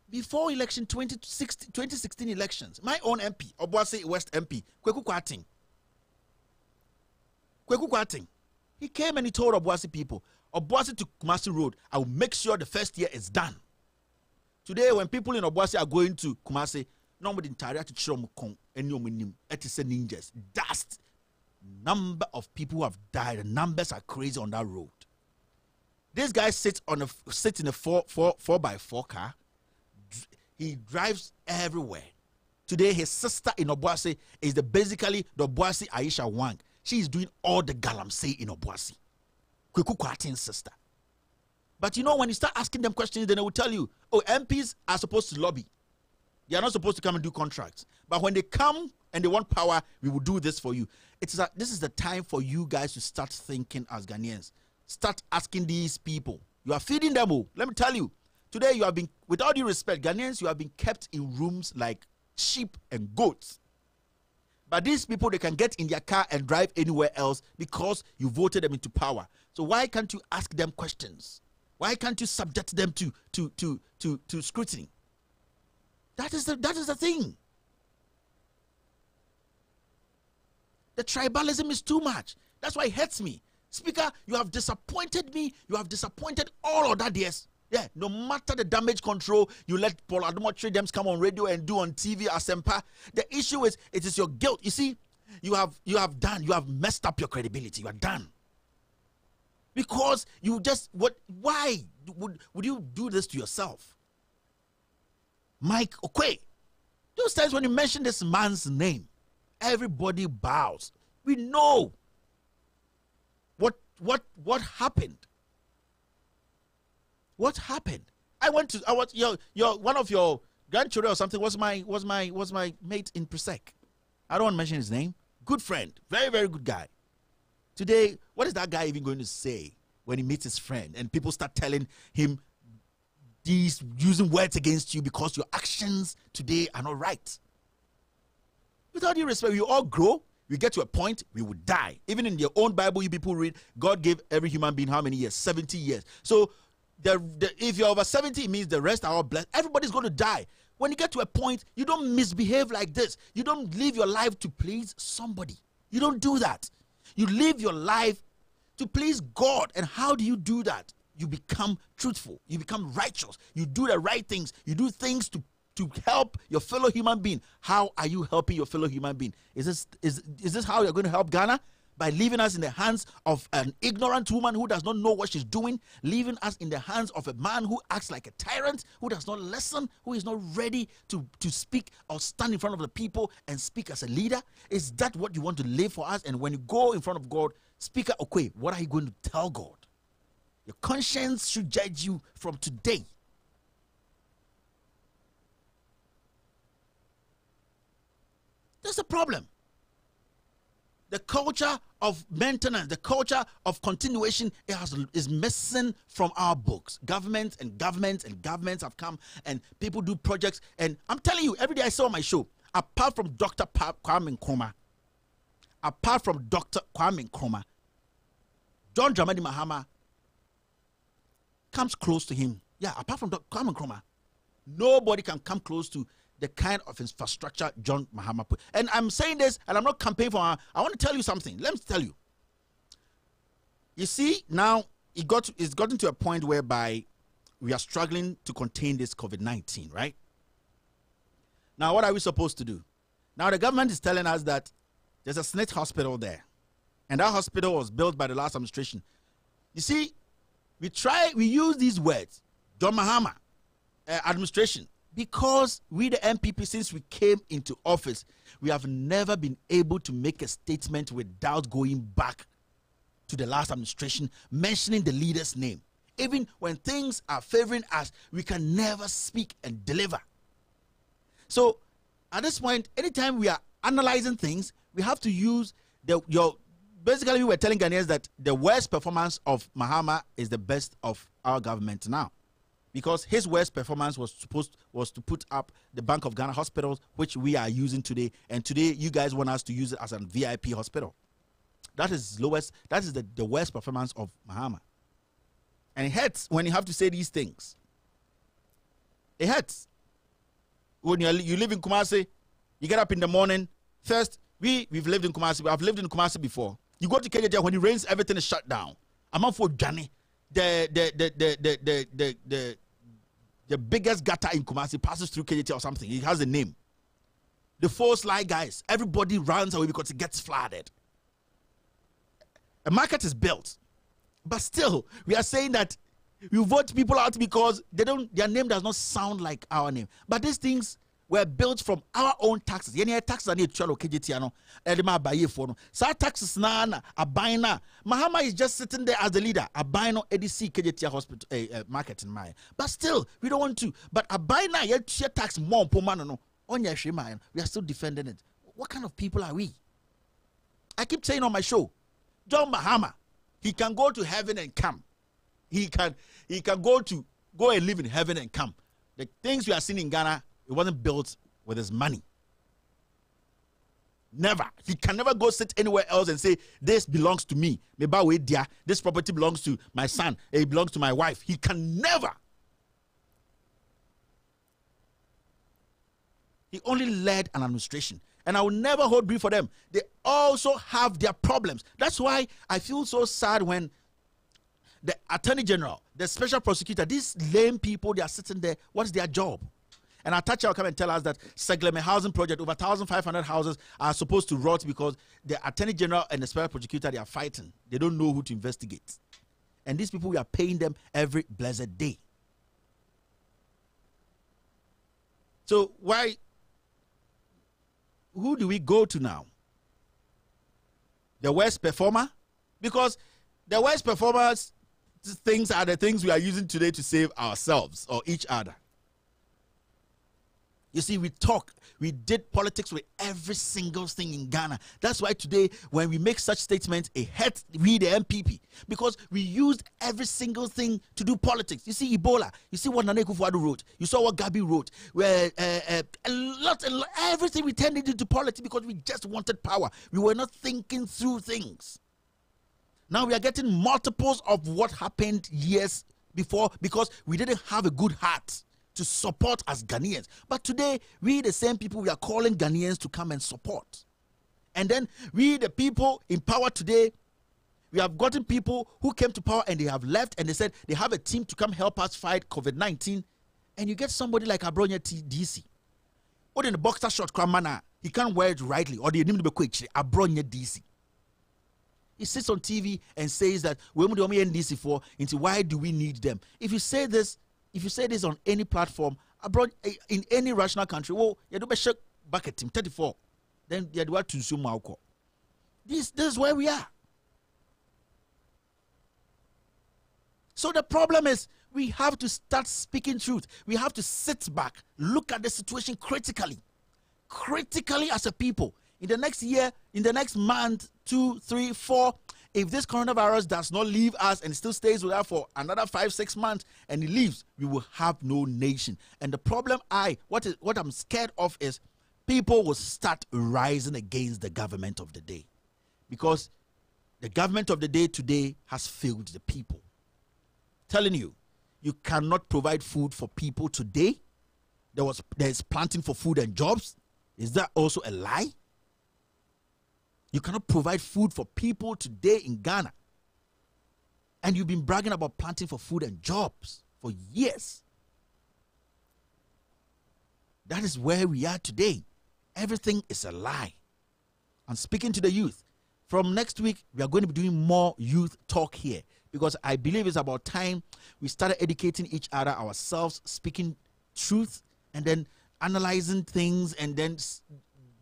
before election 2016 elections, my own MP, Obuasi West MP, Kweku Kwating, he came and he told Obuasi people, Obuasi to Kumasi Road, I will make sure the first year is done. Today, when people in Obuasi are going to Kumasi, nobody entire to Chiromukong and Yominim, it is a ninjas. Dust. Number of people who have died, the numbers are crazy on that road. This guy sits in a 4x4 car. He drives everywhere. Today, his sister in Obuasi is basically the Obuasi Aisha Wang. She is doing all the galamsey in Obuasi. Kweku Kwating's sister. But you know, when you start asking them questions, then they will tell you, oh, MPs are supposed to lobby. They are not supposed to come and do contracts. But when they come and they want power, we will do this for you. This is the time for you guys to start thinking as Ghanaians. Start asking these people. You are feeding them all. Let me tell you. Today you have been, with all due respect, Ghanaians, you have been kept in rooms like sheep and goats. But these people, they can get in their car and drive anywhere else because you voted them into power. So why can't you ask them questions? Why can't you subject them to scrutiny? That is the thing. The tribalism is too much. That's why it hurts me. Speaker, you have disappointed me. You have disappointed all of that, yes. Yeah, no matter the damage control, you let Paul Adumotre them come on radio and do on TV as Sempa. The issue is, it is your guilt. You see, you have messed up your credibility. You are done. Because you just, why would you do this to yourself? Mike Okwe. Those times when you mention this man's name, everybody bows. We know what happened. What happened? One of your grandchildren or something was my mate in Presec. I don't want to mention his name. Good friend, very, very good guy. Today, what is that guy even going to say when he meets his friend and people start telling him these, using words against you because your actions today are not right? Without due respect, we all grow. We get to a point, we will die. Even in your own Bible, you people read, God gave every human being how many years? 70 years. So if you're over 70, it means the rest are all blessed. Everybody's going to die. When you get to a point, you don't misbehave like this. You don't live your life to please somebody. You don't do that. You live your life to please God. And how do you do that? You become truthful. You become righteous. You do the right things. You do things to help your fellow human being. How are you helping your fellow human being? Is this how you're going to help Ghana? By leaving us in the hands of an ignorant woman who does not know what she's doing, leaving us in the hands of a man who acts like a tyrant, who does not listen, who is not ready to speak or stand in front of the people and speak as a leader? Is that what you want to live for us? And when you go in front of God, Speaker Okwe, what are you going to tell God? Your conscience should judge you from today. That's the problem. The culture of maintenance, the culture of continuation is missing from our books. Governments have come and people do projects. And I'm telling you, every day I saw my show, apart from Dr. Kwame Nkrumah, John Dramani Mahama comes close to him. Yeah, apart from Dr. Kwame Nkrumah, nobody can come close to the kind of infrastructure John Mahama put. And I'm saying this, and I'm not campaigning for her. I want to tell you something. Let me tell you. You see, now it's gotten to a point whereby we are struggling to contain this COVID-19, right? Now, what are we supposed to do? Now, the government is telling us that there's a SNIT hospital there. And that hospital was built by the last administration. You see, we use these words, John Mahama administration, because we, the MPP, since we came into office, we have never been able to make a statement without going back to the last administration, mentioning the leader's name. Even when things are favoring us, we can never speak and deliver. So at this point, anytime we are analyzing things, we have to use basically we were telling Ghanaians that the worst performance of Mahama is the best of our government now. Because his worst performance was to put up the Bank of Ghana hospitals, which we are using today. And today, you guys want us to use it as a VIP hospital. That is lowest. That is the worst performance of Mahama. And it hurts when you have to say these things. It hurts. When you live in Kumasi, you get up in the morning. First, we've lived in Kumasi. I've lived in Kumasi before. You go to KJJ, when it rains, everything is shut down. I'm out for Johnny. The biggest gutter in Kumasi passes through KJT or something. It has a name. The 4 sly guys. Everybody runs away because it gets flooded. A market is built. But still, we are saying that we vote people out because their name does not sound like our name. But these things were built from our own taxes. Any taxes are need to KJT ano. Edema baye for no. Sa taxes na abaina. Mahama is just sitting there as the leader. Abaino EDC KJT hospital market in my. But still, we don't want to. But abaina yet share tax more pomano no. Onya shema. We are still defending it. What kind of people are we? I keep saying on my show, John Mahama, he can go to heaven and come. He can go and live in heaven and come. The things we are seeing in Ghana, it wasn't built with his money. Never. He can never go sit anywhere else and say, this belongs to me. This property belongs to my son. It belongs to my wife. He can never. He only led an administration. And I will never hold brief for them. They also have their problems. That's why I feel so sad when the Attorney General, the Special Prosecutor, these lame people, they are sitting there. What's their job? And Atacha will come and tell us that Segleme housing project, over 1,500 houses are supposed to rot because the Attorney General and the Special Prosecutor, they are fighting. They don't know who to investigate. And these people, we are paying them every blessed day. So who do we go to now? The worst performer? Because the worst performers things are the things we are using today to save ourselves or each other. You see, we did politics with every single thing in Ghana. That's why today, when we make such statements, it hurts we the MPP, because we used every single thing to do politics. You see Ebola, you see what Nana Akufo-Addo wrote, you saw what Gabi wrote, where everything we turned into politics because we just wanted power. We were not thinking through things. Now we are getting multiples of what happened years before because we didn't have a good heart to support as Ghanaians. But today, we the same people we are calling Ghanaians to come and support. And then we the people in power today, we have gotten people who came to power and they have left and they said they have a team to come help us fight COVID-19. And you get somebody like Abronya DC. Or in the boxer short manner, he can't wear it rightly. Or the name of the quick Abronya DC. He sits on TV and says that we need DC for into why do we need them? If you say this on any platform, abroad in any rational country, well, you do better bucket team 34. Then you do to zoom out. This is where we are. So the problem is we have to start speaking truth. We have to sit back, look at the situation critically as a people. In the next year, in the next month, 2, 3, 4, if this coronavirus does not leave us and still stays with us for another 5, 6 months and it leaves, we will have no nation. And the problem what I'm scared of is people will start rising against the government of the day, because the government of the day today has failed the people. Telling you, you cannot provide food for people today. There is planting for food and jobs. Is that also a lie? You cannot provide food for people today in Ghana. And you've been bragging about planting for food and jobs for years. That is where we are today. Everything is a lie. I'm speaking to the youth. From next week, we are going to be doing more youth talk here, because I believe it's about time we started educating each other, ourselves, speaking truth, and then analyzing things, and then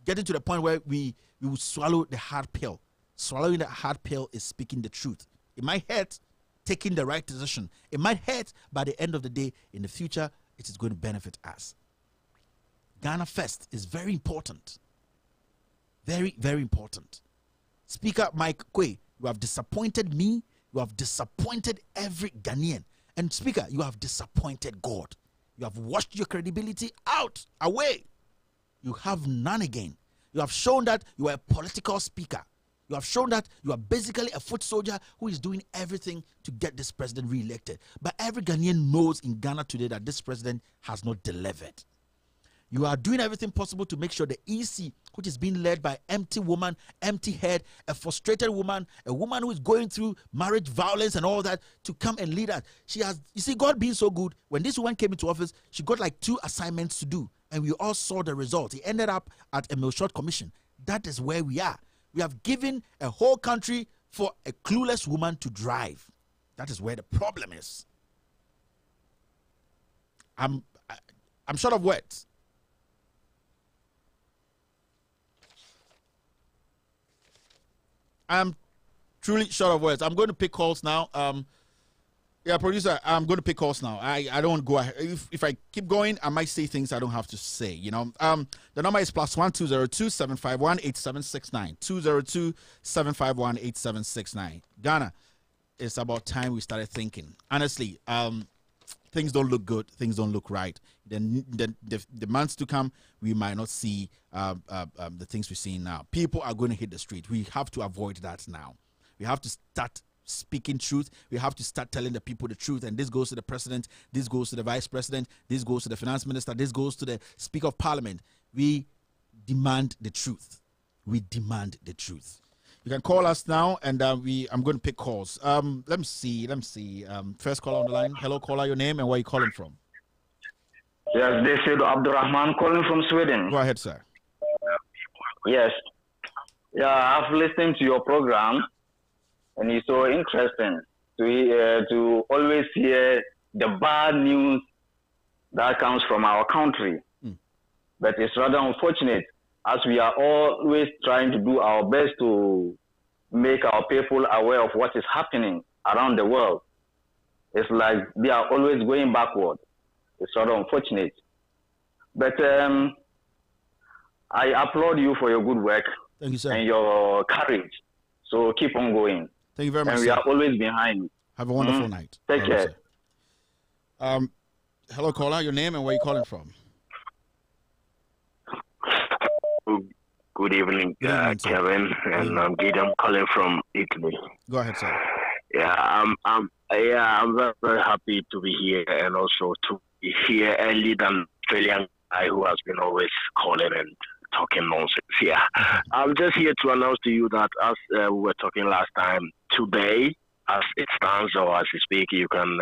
getting to the point where we will swallow the hard pill. Swallowing the hard pill is speaking the truth. It might hurt taking the right decision. It might hurt, by the end of the day, in the future, it is going to benefit us. Ghana first is very important. Very, very important. Speaker Mike Kwe, you have disappointed me. You have disappointed every Ghanaian. And Speaker, you have disappointed God. You have washed your credibility out, away. You have none again. You have shown that you are a political speaker. You have shown that you are basically a foot soldier who is doing everything to get this president re-elected. But every Ghanaian knows in Ghana today that this president has not delivered. You are doing everything possible to make sure the EC, which is being led by empty woman, empty head, a frustrated woman, a woman who is going through marriage violence and all that, to come and lead us. She has, you see, God being so good, when this woman came into office, she got like 2 assignments to do. And we all saw the result. He ended up at a Milshot Commission. That is where we are. We have given a whole country for a clueless woman to drive. That is where the problem is. I'm short of words. I'm truly short of words. I'm going to pick calls now. Yeah, producer, I'm going to pick calls now. I don't want to go ahead. If I keep going, I might say things I don't have to say, you know. The number is +1 202 751 8769. 202 751 8769. Ghana, it's about time we started thinking. Honestly, things don't look good. Things don't look right. Then the months to come, we might not see the things we're seeing now. People are going to hit the street. We have to avoid that now. We have to start speaking truth. We have to start telling the people the truth. And this goes to the president. This goes to the vice president. This goes to the finance minister. This goes to the speaker of parliament. We demand the truth. We demand the truth. You can call us now, and I'm going to pick calls. Let me see. First caller on the line. Hello, caller. Your name and where you calling from? Yes, this is Abdurrahman calling from Sweden. Go ahead, sir. Yes. Yeah, I've listened to your program, and it's so interesting to always hear the bad news that comes from our country. But it's rather unfortunate, as we are always trying to do our best to make our people aware of what is happening around the world. It's like they are always going backward. It's rather unfortunate. But I applaud you for your good work. Thank you, sir. And your courage. So keep on going. Thank you very much, and we sir. are always behind you. Have a wonderful night. Take care. Hello, caller. Your name and where you calling from? Good evening, Kevin, and I'm Gideon calling from Italy. Go ahead, sir. Yeah, I'm very, very happy to be here and also to be here and lead an Australian guy who has been always calling and talking nonsense. Yeah, I'm just here to announce to you that as we were talking last time, today, as it stands or as we speak, you can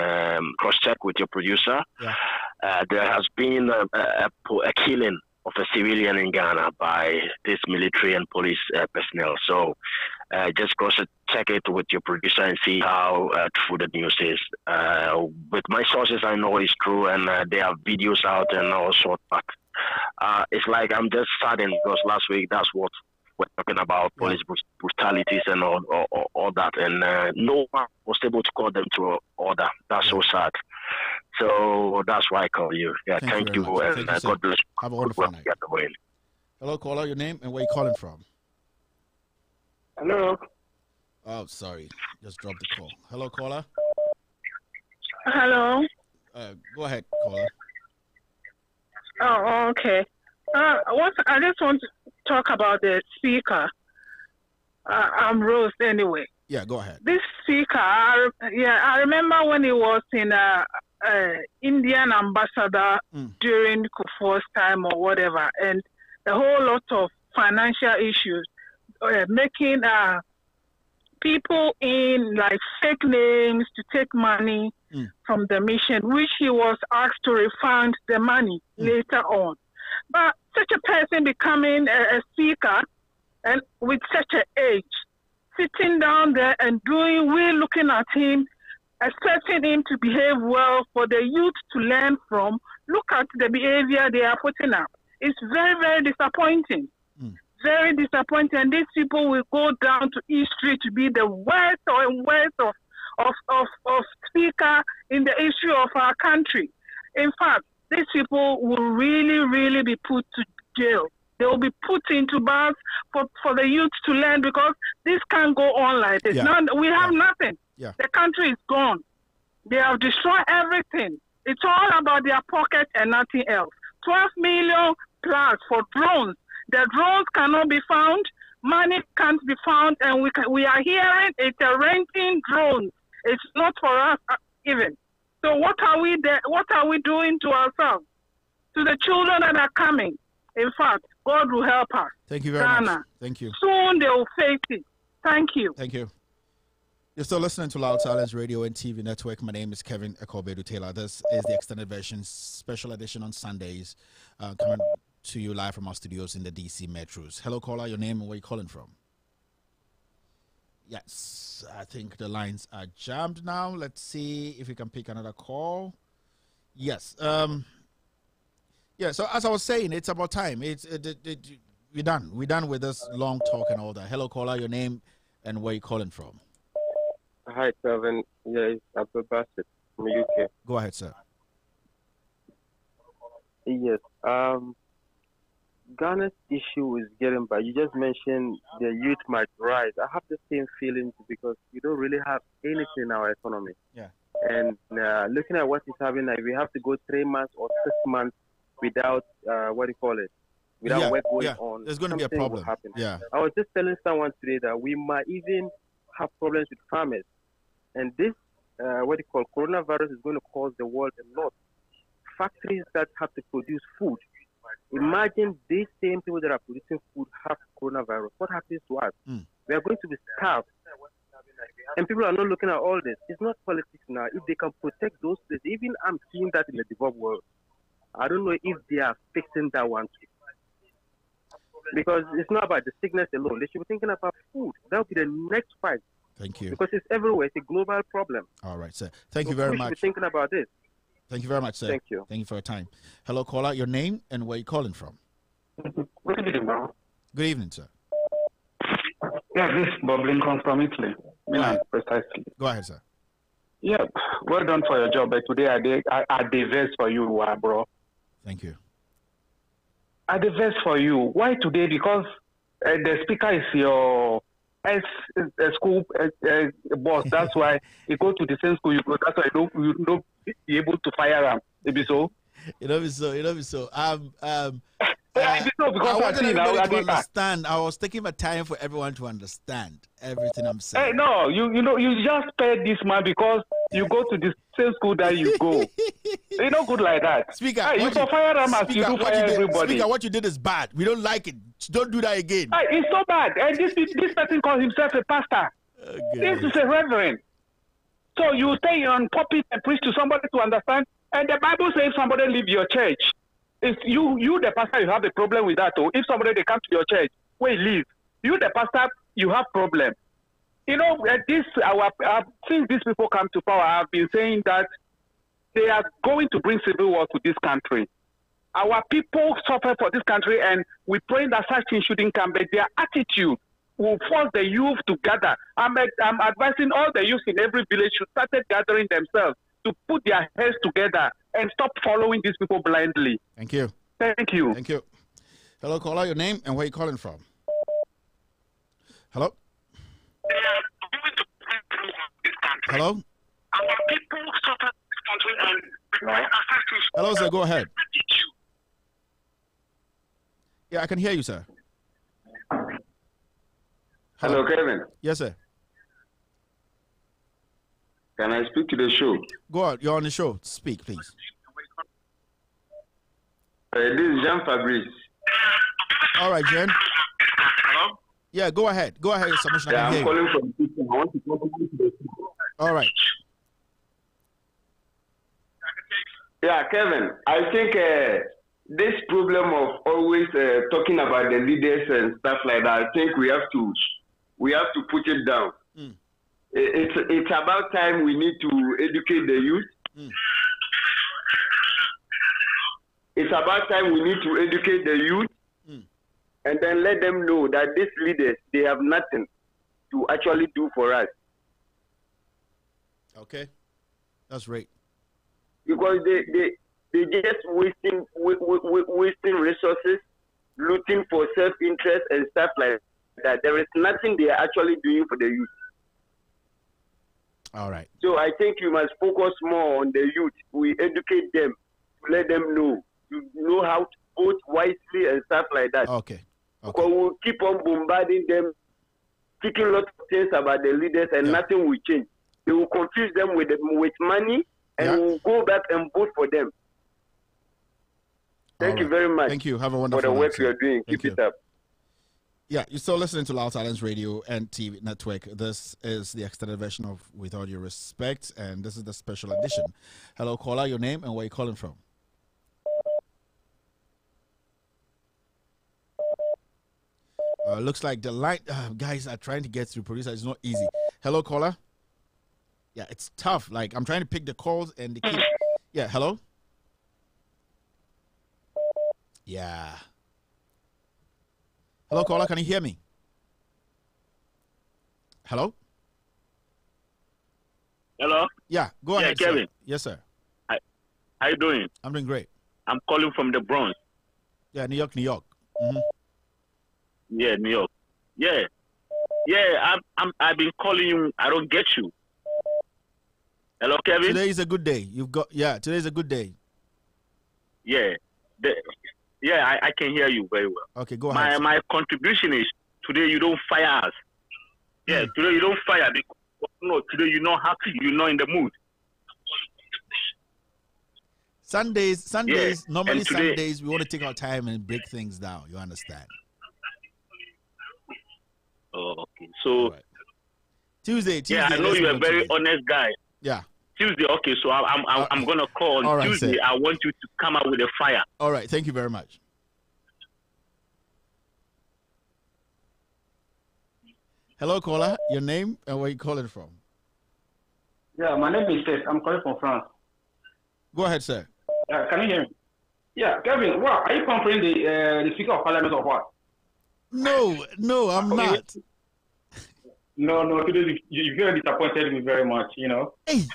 cross-check with your producer. Yeah. There has been a killing of a civilian in Ghana by this military and police personnel. So just cross-check it with your producer and see how true the news is. With my sources, I know it's true, and there are videos out and all sorts, but it's like I'm just saddened because last week that's what we're talking about, police brutalities and all that, and no one was able to call them to order. That's so sad. So that's why I call you. Yeah, thank you and God bless. Have a wonderful night. Hello, caller. Your name and where you calling from? Hello. Oh, sorry. Just dropped the call. Hello, caller. Hello. Go ahead, caller. Oh, okay. I just want to talk about the speaker. I'm Rose anyway. Yeah, go ahead. This speaker, I remember when he was in Indian ambassador during Kufuor's time or whatever, and a whole lot of financial issues, making people in like fake names to take money from the mission, which he was asked to refund the money later on. But such a person becoming a speaker and with such an age, sitting down there and we're looking at him, expecting him to behave well for the youth to learn from. Look at the behavior they are putting up. It's very, very disappointing. Very disappointing. And these people will go down to history to be the worst and worst of speaker in the history of our country. In fact, these people will really, really be put to jail. They will be put into bars for the youth to learn, because this can't go on like this. Now we have nothing. Yeah. The country is gone. They have destroyed everything. It's all about their pocket and nothing else. 12 million plus for drones. The drones cannot be found. Money can't be found. And we are hearing it's a renting drones. It's not for us even. So what are we doing to ourselves? To the children that are coming? In fact, God will help us. Thank you very much. Thank you. Soon they will face it. Thank you. Thank you. You're still listening to Loud Silence Radio and TV Network. My name is Kevin Ekobedu Taylor. This is the extended version, special edition on Sundays, coming to you live from our studios in the DC metros. Hello, caller. Your name and where you calling from? Yes, I think the lines are jammed now. Let's see if we can pick another call. Yes. Yeah, so as I was saying, it's about time. We're done. We're done with this long talk and all that. Hello, caller. Your name and where you calling from? Hi, Kevin. Yeah, it's Abdul Bassett from the UK. Go ahead, sir. Yes. Ghana's issue is getting by. You just mentioned the youth might rise. I have the same feelings because we don't really have anything in our economy. Yeah. And looking at what is happening, like we have to go 3 months or 6 months without without work going on. There's going to be a problem. Yeah. I was just telling someone today that we might even have problems with farmers, and this coronavirus is going to cause the world a lot. Factories that have to produce food. Imagine these same people that are producing food have coronavirus. What happens to us? We are going to be starved. And people are not looking at all this. It's not politics now. If they can protect those places, even I'm seeing that in the developed world. I don't know if they are fixing that one too. Because it's not about the sickness alone. They should be thinking about food. That will be the next fight. Thank you. Because it's everywhere. It's a global problem. All right, sir. Thank you very much. We should be thinking about this. Thank you very much, sir. Thank you. Thank you for your time. Hello, caller. Your name and where you calling from? Good evening, bro. Good evening, sir. Yeah, this is Bob Lincoln from Italy. Precisely. Go ahead, sir. Yeah, well done for your job. But today I diverse for you, bro. Thank you. I vex for you. Why today? Because the speaker is your school boss. That's why you go to the same school you go. That's why you don't be able to fire him. Maybe so. It don't be so. Because I wanted everybody to I understand. I was taking my time for everyone to understand everything I'm saying. Hey, no, you just pay this man because you go to the same school that you go. You don't good like that. Speaker, hey, you fire them as you do fire everybody. Speaker, what you did is bad. We don't like it. Don't do that again. Hey, it's so bad. And this person calls himself a pastor. This is a reverend. So you stay on pulpit and preach to somebody to understand. And the Bible says somebody leave your church. If you the pastor, you have a problem with that. Or if somebody they come to your church, where you live, you the pastor, you have problem. You know, since these people come to power, I've been saying that they are going to bring civil war to this country. Our people suffer for this country, and we pray that such things shouldn't come. But their attitude will force the youth to gather. I'm advising all the youth in every village to start gathering themselves to put their heads together and stop following these people blindly. Thank you. Thank you. Thank you. Hello, caller, your name and where you calling from? Hello? Hello? Hello, sir, go ahead. Yeah, I can hear you, sir. Hello, Kevin. Yes, sir. Can I speak to the show? Go on, you're on the show. Speak, please. This is Jean Fabrice. All right, Jen. Hello? Yeah, go ahead. Go ahead, submission. Yeah, I'm calling from Houston. I want to talk to the show. All right. Yeah, Kevin, I think this problem of always talking about the leaders and stuff like that, I think we have to put it down. Mm. It's about time we need to educate the youth. Mm. It's about time we need to educate the youth and then let them know that these leaders, they have nothing to actually do for us. Okay. That's right. Because they just wasting resources, looting for self-interest and stuff like that. There is nothing they are actually doing for the youth. All right. So I think you must focus more on the youth. We educate them to let them know, to know how to vote wisely and stuff like that. Okay. Because we'll keep on bombarding them, speaking lots of things about the leaders, and nothing will change. They will confuse them with money, and we'll go back and vote for them. Thank you very much. Thank you. Have a wonderful for the work night, you're doing. Keep it up. Yeah, you're still listening to Loud Silence Radio and TV Network. This is the extended version of With All Due Respect, and this is the special edition. Hello, caller, your name and where you calling from? Looks like the line guys are trying to get through. Producer, it's not easy. Hello, caller. Yeah, it's tough. Like I'm trying to pick the calls and the keep. Yeah, hello. Yeah. Hello, caller. Can you hear me? Hello. Hello. Yeah, go ahead, Kevin. Sir. Yes, sir. How you doing? I'm doing great. I'm calling from the Bronx. Yeah, New York, New York. Mm-hmm. Yeah, New York. Yeah. I've been calling you. I don't get you. Hello, Kevin. Today is a good day. Today is a good day. Yeah. I can hear you very well. Okay, go ahead. My contribution is today you don't fire us. Yeah, today you don't fire because today you're not happy. You're not in the mood. Sundays, normally today, Sundays, we want to take our time and break things down. You understand? Oh, okay. So right. Tuesday. Yeah, I know you're a very honest guy. Yeah. Tuesday, okay. So I'm gonna call on Tuesday. Sir. I want you to come out with a fire. All right. Thank you very much. Hello, caller. Your name and where you calling from? Yeah, my name is Seth. I'm calling from France. Go ahead, sir. Can you hear me? Yeah, Kevin. What are you comparing the Speaker of Parliament or what? No, I'm not. No, today you very disappointed me very much, you know. Hey.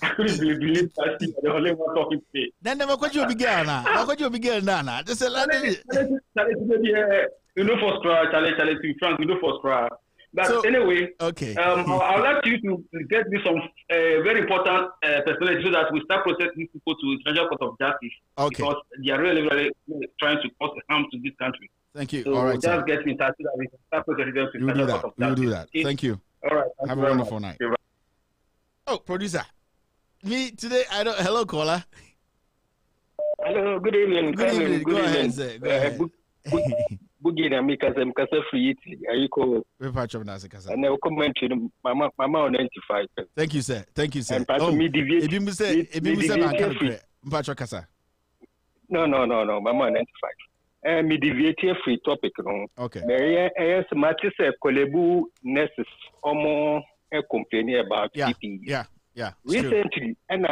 I couldn't believe that you the only one talking today. Then never could you begin now. How could you begin now? Just a lot. You know for scratch, challenge to Frank, you know for scratch. But So, anyway, okay. I'd like you to get me some very important personality so that we start processing people to International Court of Justice. Okay. Because they are really, really trying to cause harm to this country. Thank you. So All right. just get in touch so that we can start processing them to We will do International that. Court of We will Justice. do that. Okay? Thank you. All right. Have a wonderful night. Oh, producer. Me today, I don't. Hello, caller. Hello, good evening. Good evening. Go ahead, sir. Go ahead. Bugi na mi kasa mkasa free ayiko. We patch up now, Kasa. And I will comment to mama on 95. Thank you, sir. Thank you, sir. And part me deviate. Ebi mu say man can pray. Patch up Kasa. No, mama on 95. Me deviate free topic no. Okay. There is matter say kolebu nurses omo complaining about PPE. Yeah. Recently, and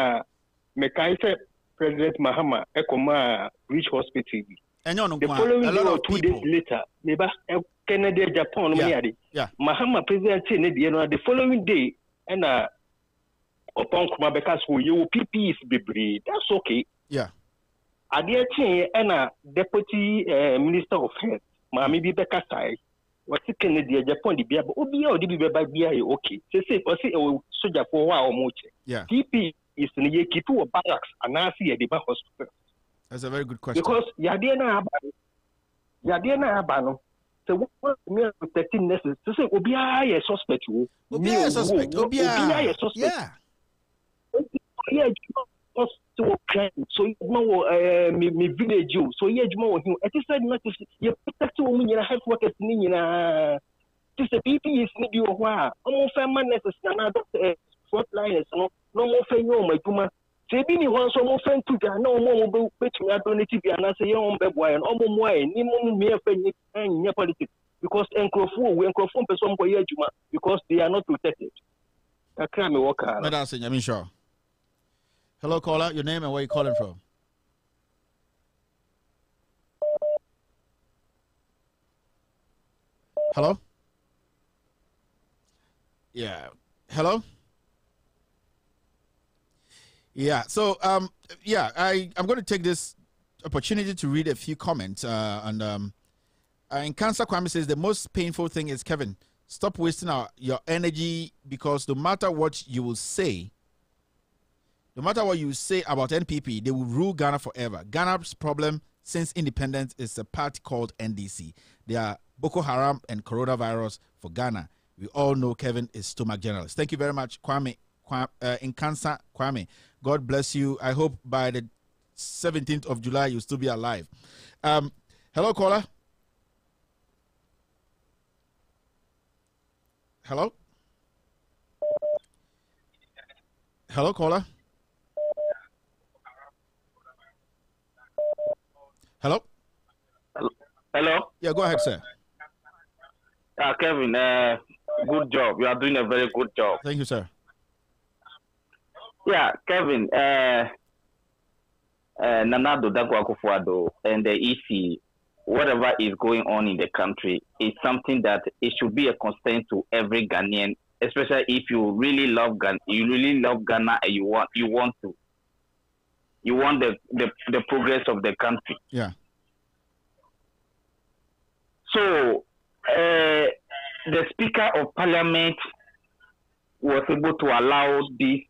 me kai say President Mahama ekoma Reach Hospital. The following day or 2 days later, maybe Canada, Japan, Mahama president said the following day, and upon Kumabeka school, you will PPEs be breed. That's okay. Yeah. At the end, and Deputy Minister of Health, Mami Bibeka Sai, was Canada, Japan, the Bia, Obia, or the Bia, okay. Say, or say, soldier for a while or more. Yeah. PPE is in the Kipu or barracks, and I see a deba hospital. That's a very good question. Because Yadiana Abano, so what me protecting nurses to say Obia a suspect. Obia a suspect. Obia a suspect. Yeah. So me village you. So yeah, you. It is not you protect women in health workers in this a PP is need you a while. Almost family nurses and frontliners. No more for you, my Puma. Sebini wan so mo fen tu ga na o mo be betumi adonate bi ana se ye on be boy no mo mo ai ni mo me fa ni anya politics because enkrofo person mo ye adwuma because they are not protected. Kakra me worker. Madam Nyami Shaw. Hello caller, your name and where you calling from? Hello? Yeah. Hello? Yeah, so I'm going to take this opportunity to read a few comments. In Cancer Kwame says the most painful thing is, Kevin, stop wasting your energy, because no matter what you say about NPP, they will rule Ghana forever. Ghana's problem since independence is a party called NDC. They are Boko Haram and coronavirus for Ghana. We all know Kevin is stomach journalist. Thank you very much, Kwame. In Cancer, Kwame. God bless you. I hope by the 17th of July you'll still be alive. Hello, caller. Hello? Hello, caller. Hello? Hello? Yeah, go ahead, sir. Kevin, good job. You are doing a very good job. Thank you, sir. Yeah, Kevin, Nanado Dagwakufuado and the EC, whatever is going on in the country, is something that it should be a concern to every Ghanaian, especially if you really love Ghana, and you want the progress of the country. Yeah. So the Speaker of Parliament was able to allow this